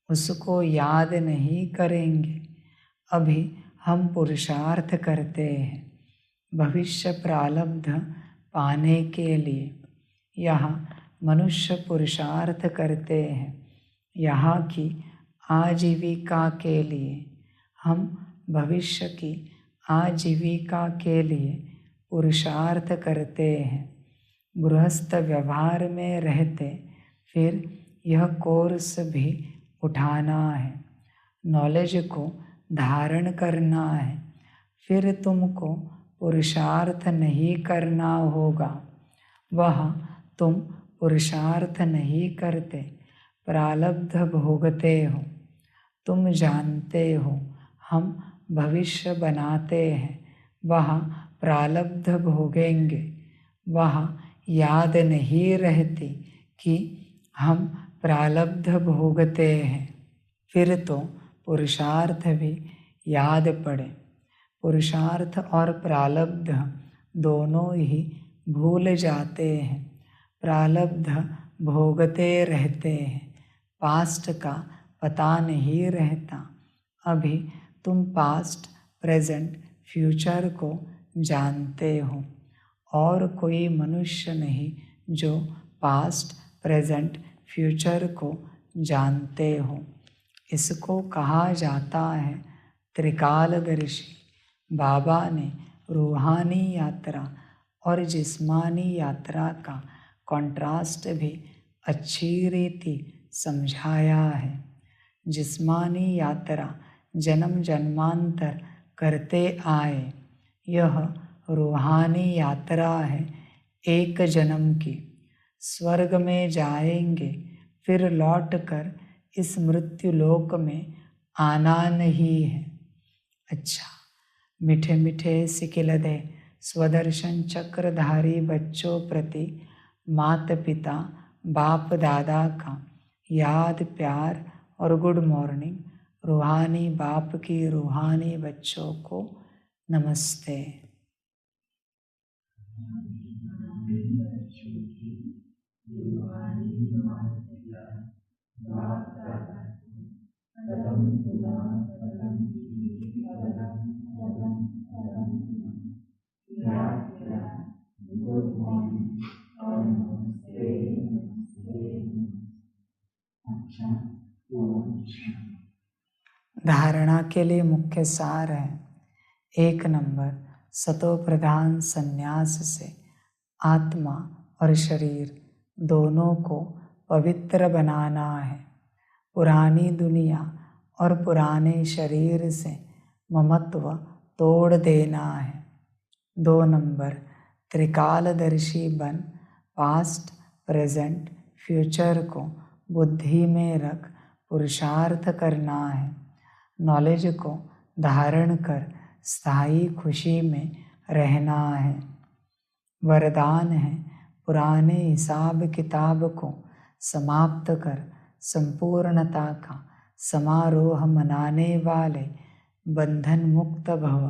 उसको याद नहीं करेंगे। अभी हम पुरुषार्थ करते हैं भविष्य प्रारब्ध पाने के लिए। यहाँ मनुष्य पुरुषार्थ करते हैं यहाँ की आजीविका के लिए। हम भविष्य की आजीविका के लिए पुरुषार्थ करते हैं। गृहस्थ व्यवहार में रहते फिर यह कोर्स भी उठाना है, नॉलेज को धारण करना है। फिर तुमको पुरुषार्थ नहीं करना होगा। वह तुम पुरुषार्थ नहीं करते, प्रारब्ध भोगते हो। तुम जानते हो हम भविष्य बनाते हैं, वहाँ प्रारब्ध भोगेंगे। वहाँ याद नहीं रहती कि हम प्रारब्ध भोगते हैं। फिर तो पुरुषार्थ भी याद पड़े। पुरुषार्थ और प्रारब्ध दोनों ही भूल जाते हैं। प्रारब्ध भोगते रहते हैं, पास्ट का पता नहीं रहता। अभी तुम पास्ट, प्रेजेंट, फ्यूचर को जानते हो, और कोई मनुष्य नहीं जो पास्ट, प्रेजेंट, फ्यूचर को जानते हो। इसको कहा जाता है त्रिकालदर्शी। बाबा ने रूहानी यात्रा और जिस्मानी यात्रा का कंट्रास्ट भी अच्छी रीति समझाया है। जिस्मानी यात्रा जन्म जन्मांतर करते आए, यह रूहानी यात्रा है एक जन्म की। स्वर्ग में जाएंगे फिर लौटकर इस मृत्यु लोक में आना नहीं है। अच्छा, मीठे मीठे सिकिलदे स्वदर्शन चक्रधारी बच्चों प्रति माता पिता बाप दादा का याद प्यार और गुड मॉर्निंग। रूहानी बाप की रूहानी बच्चों को नमस्ते। धारणा के लिए मुख्य सार है। 1 नंबर, सतो प्रधान संन्यास से आत्मा और शरीर दोनों को पवित्र बनाना है। पुरानी दुनिया और पुराने शरीर से ममत्व तोड़ देना है। 2 नंबर, त्रिकालदर्शी बन पास्ट प्रेजेंट फ्यूचर को बुद्धि में रख पुरुषार्थ करना है। नॉलेज को धारण कर स्थायी खुशी में रहना है। वरदान है, पुराने हिसाब किताब को समाप्त कर संपूर्णता का समारोह मनाने वाले बंधन मुक्त भव।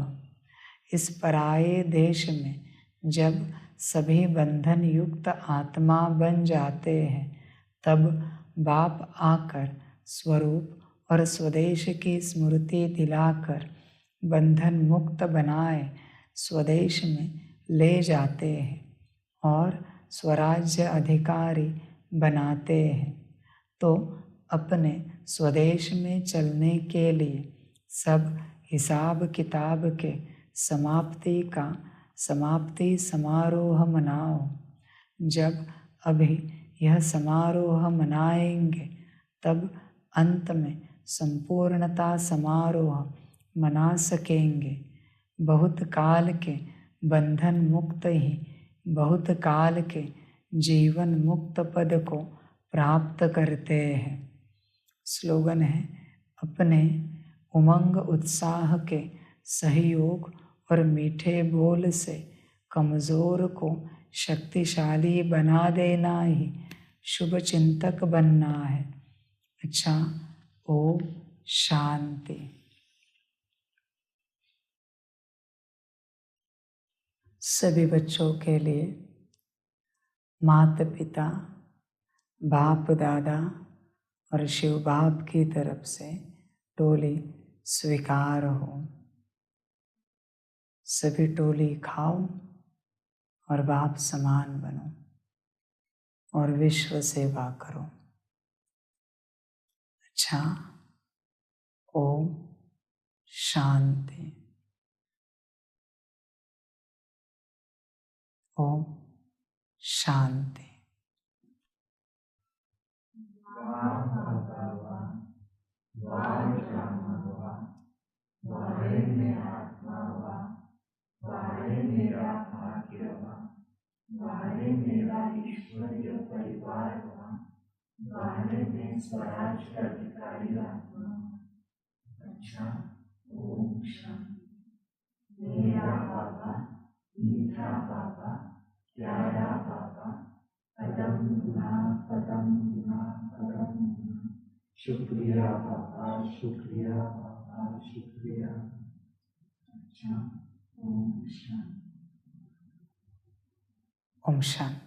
इस पराये देश में जब सभी बंधन युक्त आत्मा बन जाते हैं, तब बाप आकर स्वरूप और स्वदेश की स्मृति दिलाकर बंधन मुक्त बनाए स्वदेश में ले जाते हैं और स्वराज्य अधिकारी बनाते हैं। तो अपने स्वदेश में चलने के लिए सब हिसाब किताब के समाप्ति समारोह मनाओ। जब अभी यह समारोह मनाएंगे, तब अंत में संपूर्णता समारोह मना सकेंगे। बहुत काल के बंधन मुक्त ही बहुत काल के जीवन मुक्त पद को प्राप्त करते हैं। स्लोगन है, अपने उमंग उत्साह के सहयोग और मीठे बोल से कमज़ोर को शक्तिशाली बना देना ही शुभ चिंतक बनना है। अच्छा, ओम शांति। सभी बच्चों के लिए माता पिता बाप दादा और शिव बाप की तरफ से टोली स्वीकार हो। सभी टोली खाओ और बाप समान बनो और विश्व सेवा करो। अच्छा, ओम शांति। ओम शांति। वाहे मेरा भाग्य हुआ, वाहे मेरा ईश्वरीय परिवार हुआ, वाहे में स्वराज का अधिकारी आत्मा। अच्छा, ओम शांति। मेरा बाबा, मीठा बाबा, प्यारा बाबा, कदम गुना कदम गुना कदम गुना। शुक्रिया बाबा, शुक्रिया बाबा, शुक्रिया। अच्छा, ओम शांति। ओम शांति।